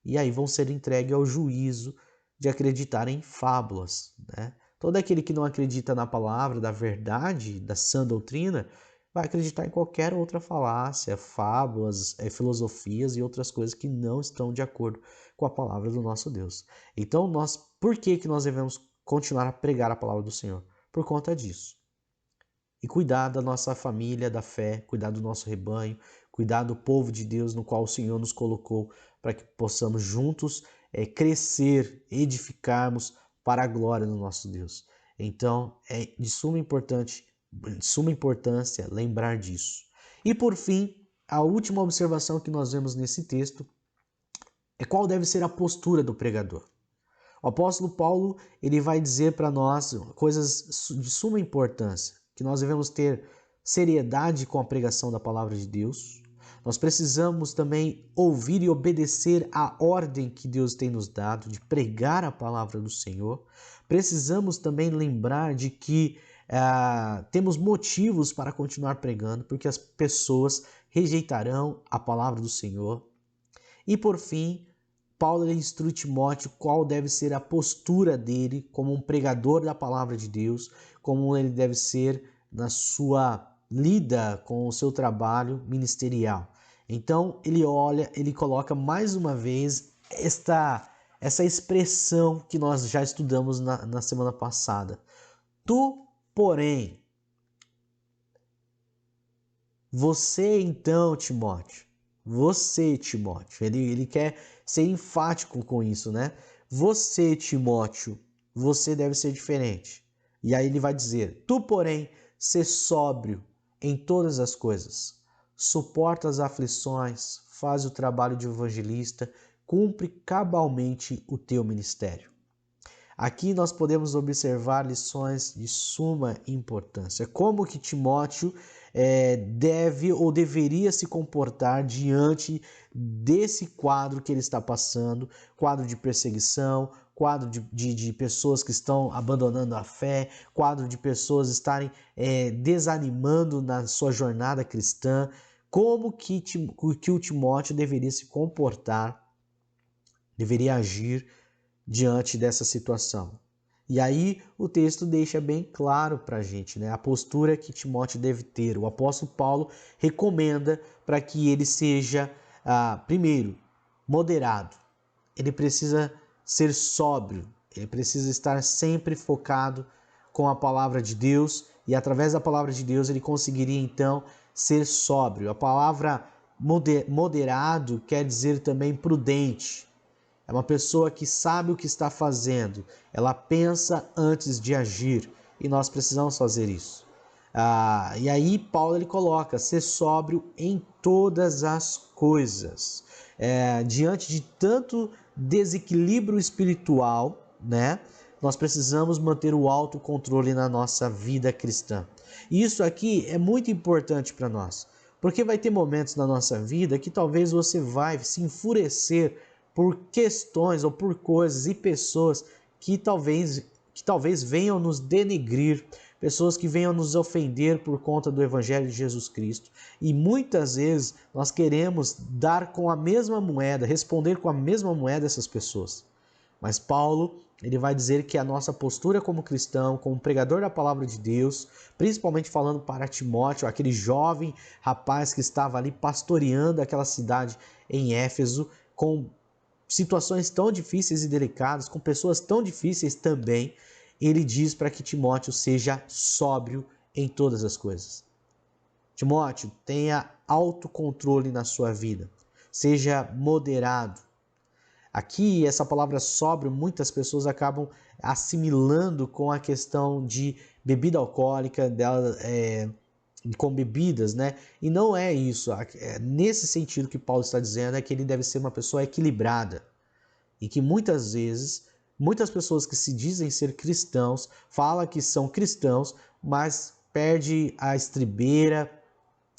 e aí vão ser entregues ao juízo de acreditar em fábulas, né? Todo aquele que não acredita na palavra da verdade, da sã doutrina, vai acreditar em qualquer outra falácia, fábulas, filosofias e outras coisas que não estão de acordo com a palavra do nosso Deus. Então, por que nós devemos continuar a pregar a palavra do Senhor? Por conta disso. E cuidar da nossa família, da fé, cuidar do nosso rebanho, cuidar do povo de Deus no qual o Senhor nos colocou, para que possamos juntos crescer, edificarmos para a glória do nosso Deus. Então, é de suma importância lembrar disso. E por fim, a última observação que nós vemos nesse texto é qual deve ser a postura do pregador. O apóstolo Paulo ele vai dizer para nós coisas de suma importância, que nós devemos ter seriedade com a pregação da palavra de Deus. Nós precisamos também ouvir e obedecer à ordem que Deus tem nos dado de pregar a palavra do Senhor. Precisamos também lembrar de que temos motivos para continuar pregando, porque as pessoas rejeitarão a palavra do Senhor. E por fim, Paulo instrui Timóteo qual deve ser a postura dele como um pregador da palavra de Deus, como ele deve ser na sua lida com o seu trabalho ministerial. Então ele coloca mais uma vez essa expressão que nós já estudamos na semana passada. Tu, porém, você então, Timóteo, ele quer ser enfático com isso, né? Você, Timóteo, você deve ser diferente. E aí ele vai dizer, tu, porém, sê sóbrio em todas as coisas, suporta as aflições, faz o trabalho de evangelista, cumpre cabalmente o teu ministério. Aqui nós podemos observar lições de suma importância. Como que Timóteo deve ou deveria se comportar diante desse quadro que ele está passando, quadro de perseguição, quadro de pessoas que estão abandonando a fé, quadro de pessoas estarem desanimando na sua jornada cristã. Como que o Timóteo deveria se comportar, deveria agir diante dessa situação. E aí o texto deixa bem claro para a gente, né, a postura que Timóteo deve ter. O apóstolo Paulo recomenda para que ele seja, primeiro, moderado. Ele precisa ser sóbrio, ele precisa estar sempre focado com a palavra de Deus e através da palavra de Deus ele conseguiria então ser sóbrio. A palavra moderado quer dizer também prudente. é uma pessoa que sabe o que está fazendo, ela pensa antes de agir, e nós precisamos fazer isso. E aí Paulo ele coloca, ser sóbrio em todas as coisas. Diante de tanto desequilíbrio espiritual, né, nós precisamos manter o autocontrole na nossa vida cristã. E isso aqui é muito importante para nós, porque vai ter momentos na nossa vida que talvez você vai se enfurecer por questões ou por coisas e pessoas que talvez venham nos denegrir, pessoas que venham nos ofender por conta do Evangelho de Jesus Cristo. E muitas vezes nós queremos dar com a mesma moeda, responder com a mesma moeda essas pessoas. Mas Paulo, ele vai dizer que a nossa postura como cristão, como pregador da palavra de Deus, principalmente falando para Timóteo, aquele jovem rapaz que estava ali pastoreando aquela cidade em Éfeso, com situações tão difíceis e delicadas, com pessoas tão difíceis também, ele diz para que Timóteo seja sóbrio em todas as coisas. Timóteo, tenha autocontrole na sua vida, seja moderado. Aqui, essa palavra sóbrio, muitas pessoas acabam assimilando com a questão de bebida alcoólica, com bebidas, né? E não é isso. Nesse sentido que Paulo está dizendo, é que ele deve ser uma pessoa equilibrada. E que muitas vezes, muitas pessoas que se dizem ser cristãos, falam que são cristãos, mas perde a estribeira,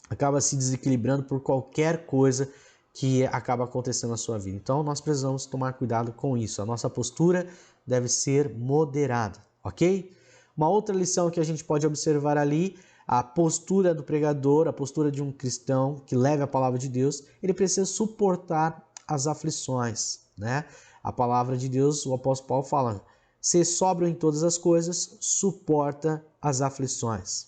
acaba se desequilibrando por qualquer coisa que acaba acontecendo na sua vida. Então nós precisamos tomar cuidado com isso. A nossa postura deve ser moderada, ok? Uma outra lição que a gente pode observar ali, a postura do pregador, a postura de um cristão que leve a palavra de Deus, ele precisa suportar as aflições, né? A palavra de Deus, o apóstolo Paulo fala, ser sóbrio em todas as coisas, suporta as aflições.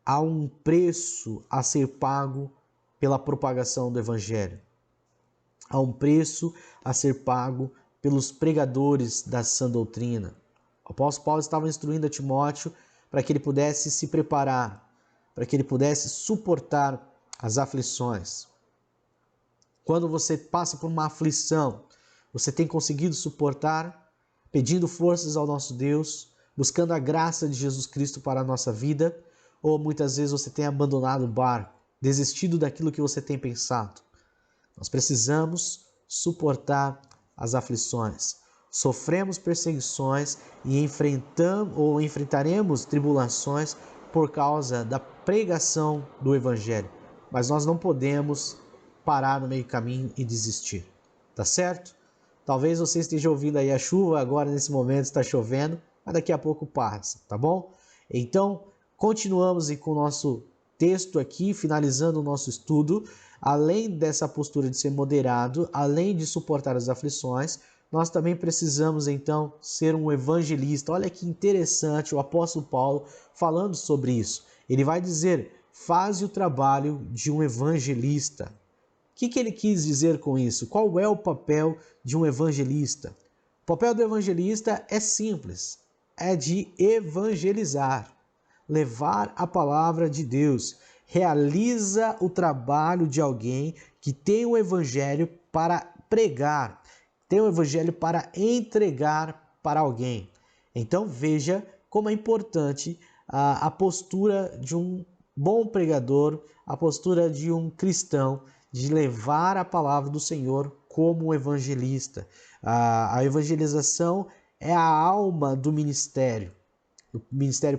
Há um preço a ser pago pela propagação do Evangelho. Há um preço a ser pago pelos pregadores da sã doutrina. O apóstolo Paulo estava instruindo a Timóteo para que ele pudesse se preparar, para que ele pudesse suportar as aflições. Quando você passa por uma aflição, você tem conseguido suportar, pedindo forças ao nosso Deus, buscando a graça de Jesus Cristo para a nossa vida, ou muitas vezes você tem abandonado o barco, desistido daquilo que você tem pensado. Nós precisamos suportar as aflições. Sofremos perseguições e enfrentaremos tribulações por causa da pregação do Evangelho. Mas nós não podemos parar no meio do caminho e desistir. Tá certo? Talvez você esteja ouvindo aí a chuva, agora nesse momento está chovendo, mas daqui a pouco passa, tá bom? Então, continuamos com o nosso texto aqui, finalizando o nosso estudo. Além dessa postura de ser moderado, além de suportar as aflições, nós também precisamos então ser um evangelista. Olha que interessante o apóstolo Paulo falando sobre isso. Ele vai dizer, faze o trabalho de um evangelista. O que ele quis dizer com isso? Qual é o papel de um evangelista? O papel do evangelista é simples, é de evangelizar, levar a palavra de Deus, realiza o trabalho de alguém que tem o evangelho para pregar, tem o evangelho para entregar para alguém. Então veja como é importante a postura de um bom pregador, a postura de um cristão, de levar a palavra do Senhor como evangelista. A evangelização é a alma do ministério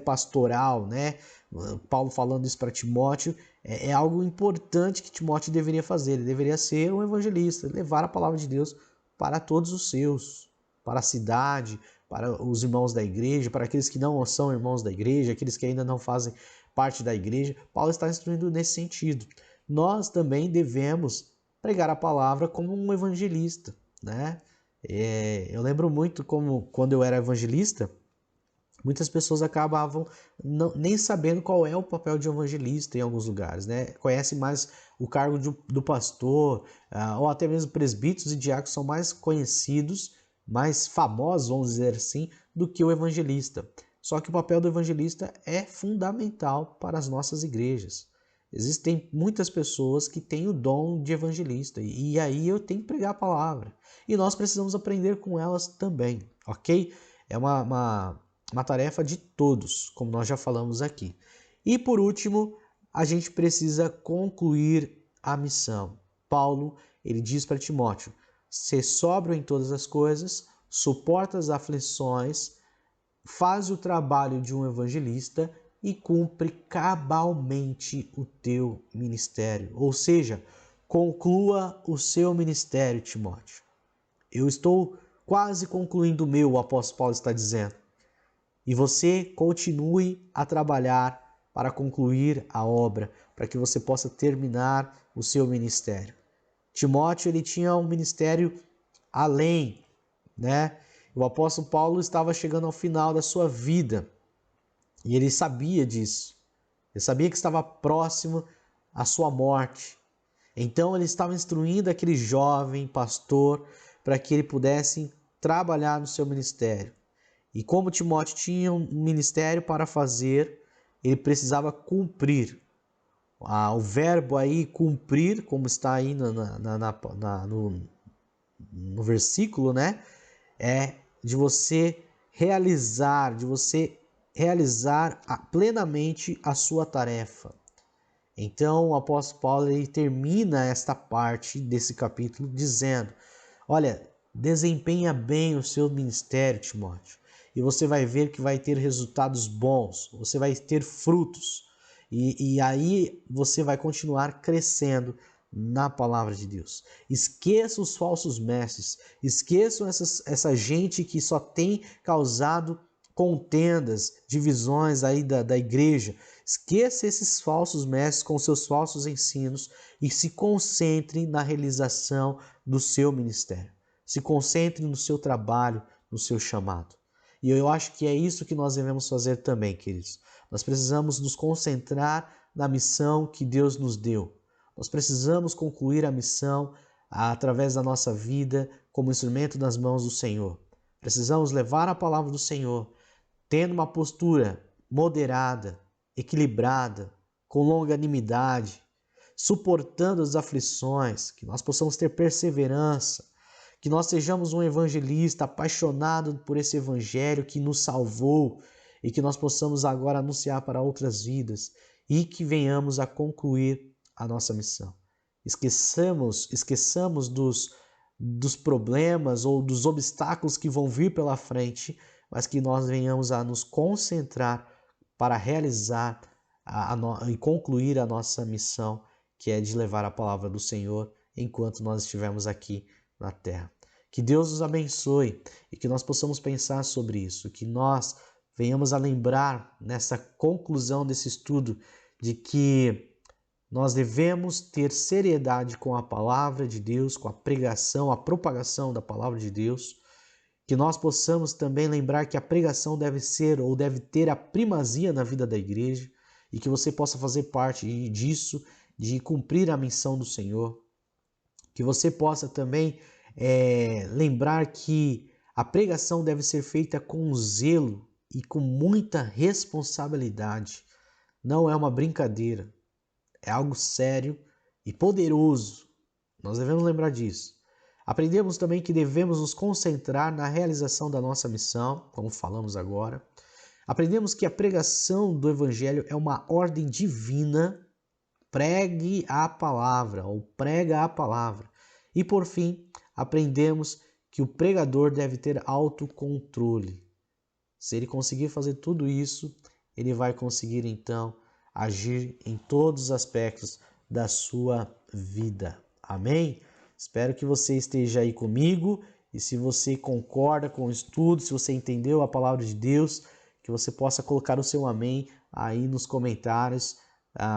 pastoral, né? Paulo falando isso para Timóteo, é algo importante que Timóteo deveria fazer. Ele deveria ser um evangelista, levar a palavra de Deus para todos os seus, para a cidade, para os irmãos da igreja, para aqueles que não são irmãos da igreja, aqueles que ainda não fazem parte da igreja. Paulo está instruindo nesse sentido. Nós também devemos pregar a palavra como um evangelista, né? Eu lembro muito como quando eu era evangelista, muitas pessoas acabavam nem sabendo qual é o papel de evangelista em alguns lugares, né? Conhecem mais o cargo do pastor, ou até mesmo presbíteros e diáconos são mais conhecidos, mais famosos, vamos dizer assim, do que o evangelista. Só que o papel do evangelista é fundamental para as nossas igrejas. Existem muitas pessoas que têm o dom de evangelista e aí eu tenho que pregar a palavra. E nós precisamos aprender com elas também, ok? É uma tarefa de todos, como nós já falamos aqui. E por último, a gente precisa concluir a missão. Paulo, ele diz para Timóteo: ser sóbrio em todas as coisas, suporta as aflições, faz o trabalho de um evangelista e cumpre cabalmente o teu ministério. Ou seja, conclua o seu ministério, Timóteo. Eu estou quase concluindo o meu, o apóstolo Paulo está dizendo. E você continue a trabalhar para concluir a obra, para que você possa terminar o seu ministério. Timóteo, ele tinha um ministério além, né? O apóstolo Paulo estava chegando ao final da sua vida e ele sabia disso. Ele sabia que estava próximo à sua morte. Então ele estava instruindo aquele jovem pastor para que ele pudesse trabalhar no seu ministério. E como Timóteo tinha um ministério para fazer, ele precisava cumprir. O verbo aí, cumprir, como está aí no versículo, né? É de você realizar plenamente a sua tarefa. Então o apóstolo Paulo ele termina esta parte desse capítulo dizendo: olha, desempenha bem o seu ministério, Timóteo, e você vai ver que vai ter resultados bons, você vai ter frutos, e aí você vai continuar crescendo na palavra de Deus. Esqueça os falsos mestres, esqueçam essa gente que só tem causado contendas, divisões aí da igreja. Esqueça esses falsos mestres com seus falsos ensinos e se concentre na realização do seu ministério. Se concentre no seu trabalho, no seu chamado. E eu acho que é isso que nós devemos fazer também, queridos. Nós precisamos nos concentrar na missão que Deus nos deu. Nós precisamos concluir a missão através da nossa vida como instrumento nas mãos do Senhor. Precisamos levar a palavra do Senhor, tendo uma postura moderada, equilibrada, com longanimidade, suportando as aflições, que nós possamos ter perseverança, que nós sejamos um evangelista apaixonado por esse evangelho que nos salvou e que nós possamos agora anunciar para outras vidas e que venhamos a concluir a nossa missão. Esqueçamos dos problemas ou dos obstáculos que vão vir pela frente, mas que nós venhamos a nos concentrar para realizar e concluir a nossa missão, que é de levar a palavra do Senhor enquanto nós estivermos aqui na terra. Que Deus nos abençoe e que nós possamos pensar sobre isso, que nós venhamos a lembrar nessa conclusão desse estudo de que nós devemos ter seriedade com a palavra de Deus, com a pregação, a propagação da palavra de Deus, que nós possamos também lembrar que a pregação deve ser ou deve ter a primazia na vida da igreja e que você possa fazer parte disso, de cumprir a missão do Senhor, que você possa também lembrar que a pregação deve ser feita com zelo e com muita responsabilidade. Não é uma brincadeira, é algo sério e poderoso. Nós devemos lembrar disso. Aprendemos também que devemos nos concentrar na realização da nossa missão, como falamos agora. Aprendemos que a pregação do Evangelho é uma ordem divina. Pregue a palavra ou prega a palavra. E por fim, aprendemos que o pregador deve ter autocontrole. Se ele conseguir fazer tudo isso, ele vai conseguir então agir em todos os aspectos da sua vida. Amém? Espero que você esteja aí comigo e se você concorda com o estudo, se você entendeu a palavra de Deus, que você possa colocar o seu amém aí nos comentários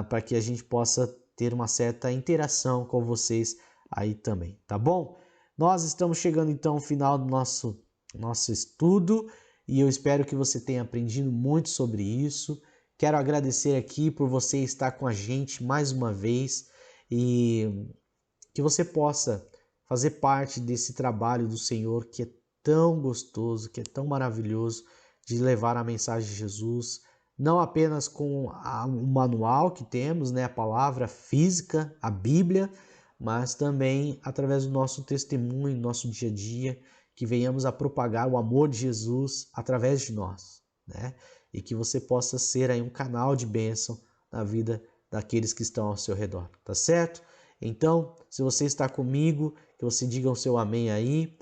para que a gente possa ter uma certa interação com vocês aí também, tá bom? Nós estamos chegando então ao final do nosso estudo e eu espero que você tenha aprendido muito sobre isso. Quero agradecer aqui por você estar com a gente mais uma vez e que você possa fazer parte desse trabalho do Senhor que é tão gostoso, que é tão maravilhoso de levar a mensagem de Jesus não apenas com o manual que temos, né, a palavra física, a Bíblia, mas também através do nosso testemunho, nosso dia a dia, que venhamos a propagar o amor de Jesus através de nós, né? E que você possa ser aí um canal de bênção na vida daqueles que estão ao seu redor, tá certo? Então, se você está comigo, que você diga o seu amém aí.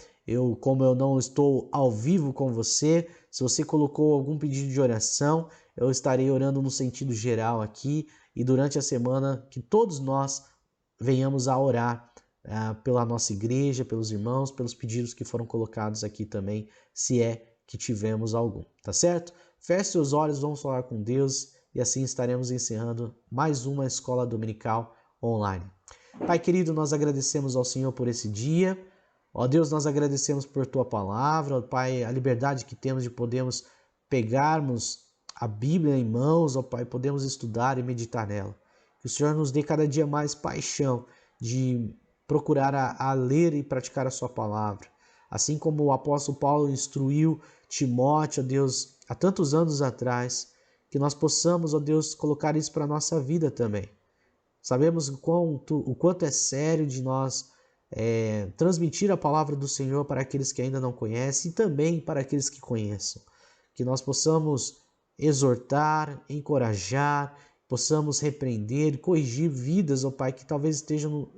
Como eu não estou ao vivo com você, se você colocou algum pedido de oração, eu estarei orando no sentido geral aqui, e durante a semana que todos nós venhamos a orar pela nossa igreja, pelos irmãos, pelos pedidos que foram colocados aqui também, se é que tivemos algum, tá certo? Feche seus olhos, vamos falar com Deus e assim estaremos encerrando mais uma escola dominical online. Pai querido, nós agradecemos ao Senhor por esse dia. Ó Deus, nós agradecemos por Tua palavra, ó Pai, a liberdade que temos de podermos pegarmos a Bíblia em mãos, ó Pai, podemos estudar e meditar nela. Que o Senhor nos dê cada dia mais paixão de procurar a ler e praticar a Sua palavra. Assim como o apóstolo Paulo instruiu Timóteo, ó Deus, há tantos anos atrás, que nós possamos, ó Deus, colocar isso para a nossa vida também. Sabemos o quanto é sério de nós transmitir a palavra do Senhor para aqueles que ainda não conhecem e também para aqueles que conheçam. Que nós possamos exortar, encorajar, possamos repreender, corrigir vidas, ó Pai, que talvez estejam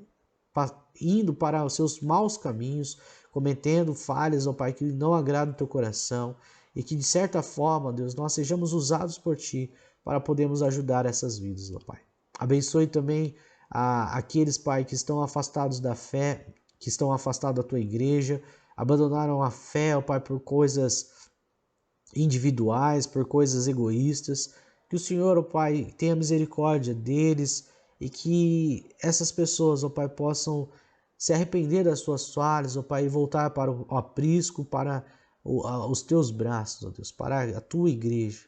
indo para os seus maus caminhos, cometendo falhas, ó Pai, que não agradam o Teu coração e que de certa forma, Deus, nós sejamos usados por Ti para podermos ajudar essas vidas, ó Pai. Abençoe também aqueles, Pai, que estão afastados da fé, que estão afastados da Tua igreja, abandonaram a fé, ó Pai, por coisas individuais, por coisas egoístas. Que o Senhor, ó Pai, tenha misericórdia deles e que essas pessoas, ó Pai, possam se arrepender das suas falhas, ó Pai, e voltar para o aprisco, para os Teus braços, ó Deus, para a Tua igreja.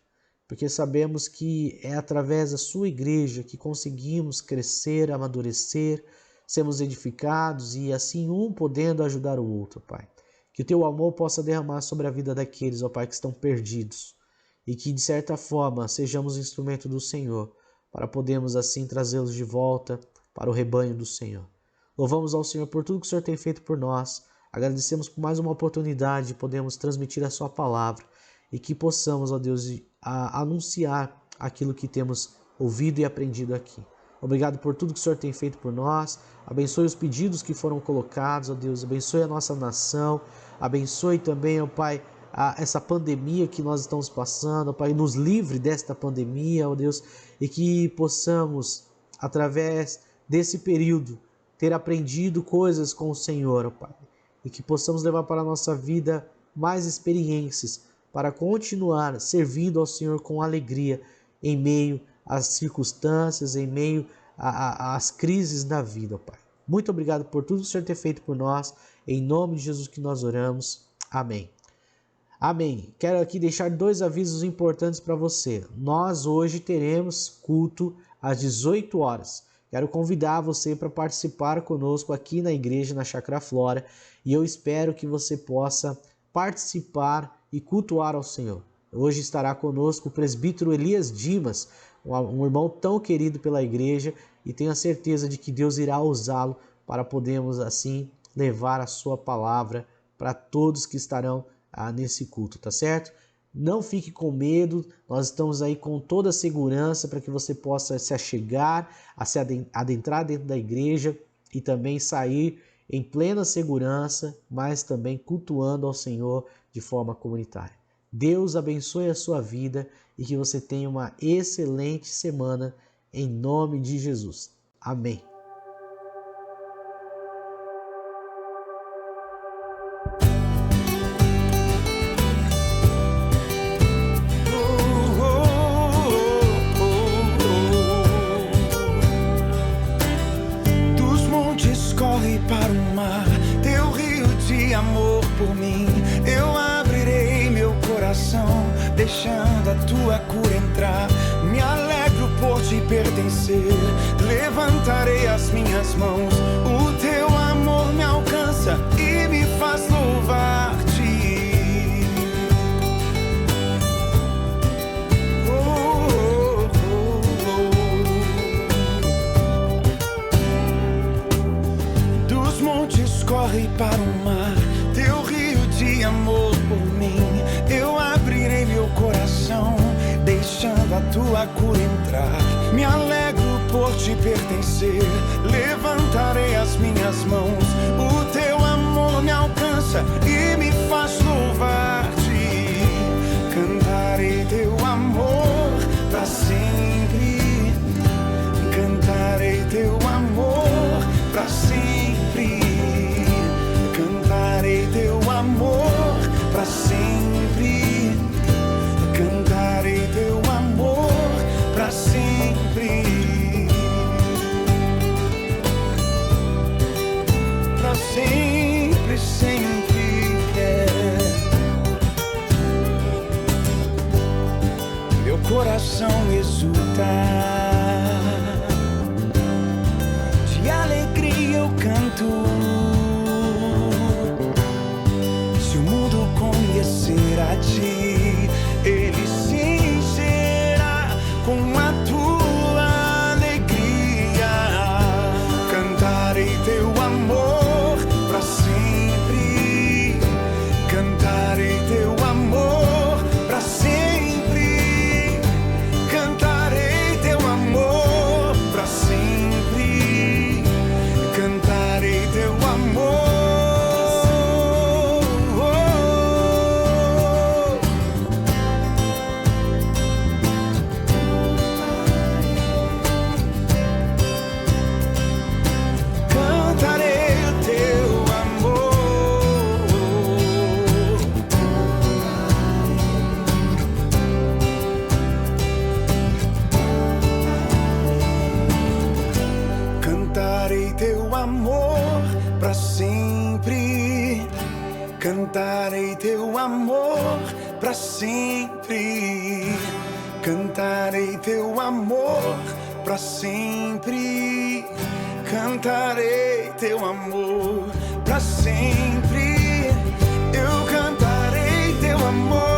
Porque sabemos que é através da Sua igreja que conseguimos crescer, amadurecer, sermos edificados e assim um podendo ajudar o outro, Pai. Que o Teu amor possa derramar sobre a vida daqueles, ó Pai, que estão perdidos e que de certa forma sejamos instrumento do Senhor para podermos assim trazê-los de volta para o rebanho do Senhor. Louvamos ao Senhor por tudo que o Senhor tem feito por nós. Agradecemos por mais uma oportunidade de podermos transmitir a Sua palavra e que possamos, ó Deus, anunciar aquilo que temos ouvido e aprendido aqui. Obrigado por tudo que o Senhor tem feito por nós. Abençoe os pedidos que foram colocados, ó Deus. Abençoe a nossa nação. Abençoe também, ó Pai, essa pandemia que nós estamos passando, ó Pai. Nos livre desta pandemia, ó Deus. E que possamos, através desse período, ter aprendido coisas com o Senhor, ó Pai. E que possamos levar para a nossa vida mais experiências para continuar servindo ao Senhor com alegria em meio às circunstâncias, em meio às crises da vida, ó Pai. Muito obrigado por tudo que o Senhor tem feito por nós. Em nome de Jesus que nós oramos. Amém. Amém. Quero aqui deixar 2 avisos importantes para você. Nós hoje teremos culto às 18 horas. Quero convidar você para participar conosco aqui na igreja, na Chácara Flora, e eu espero que você possa participar e cultuar ao Senhor. Hoje estará conosco o presbítero Elias Dimas, um irmão tão querido pela igreja, e tenho a certeza de que Deus irá usá-lo para podermos assim levar a Sua palavra para todos que estarão nesse culto, tá certo? Não fique com medo, nós estamos aí com toda a segurança para que você possa se achegar, se adentrar dentro da igreja e também sair em plena segurança, mas também cultuando ao Senhor de forma comunitária. Deus abençoe a sua vida e que você tenha uma excelente semana em nome de Jesus. Amém. Para o mar, teu rio de amor por mim, eu abrirei meu coração, deixando a tua cura entrar. Me alegro por te pertencer, levantarei as minhas mãos. O teu amor me alcança e me faz louvar-te. Oh, corre para o mar, teu rio de amor por mim. Eu abrirei meu coração, deixando a tua cura entrar. Me alegro por te pertencer, levantarei as minhas mãos. O teu amor me alcança e me faz louvar-te. Cantarei teu amor pra sempre. Cantarei teu amor pra sempre. Cantarei teu amor pra sempre. Cantarei teu amor pra sempre. Pra sempre, sempre, Meu coração exulta, de alegria eu canto. Se o mundo conhecer a ti, ele se encherá com a tua alegria. Cantarei teu amor pra sempre. Cantarei teu amor pra sempre. Cantarei teu amor pra sempre. Cantarei teu amor. Cantarei o teu amor. Cantarei teu amor pra sempre. Cantarei teu amor pra sempre. Cantarei teu amor pra sempre. Cantarei teu amor pra sempre. Eu cantarei teu amor.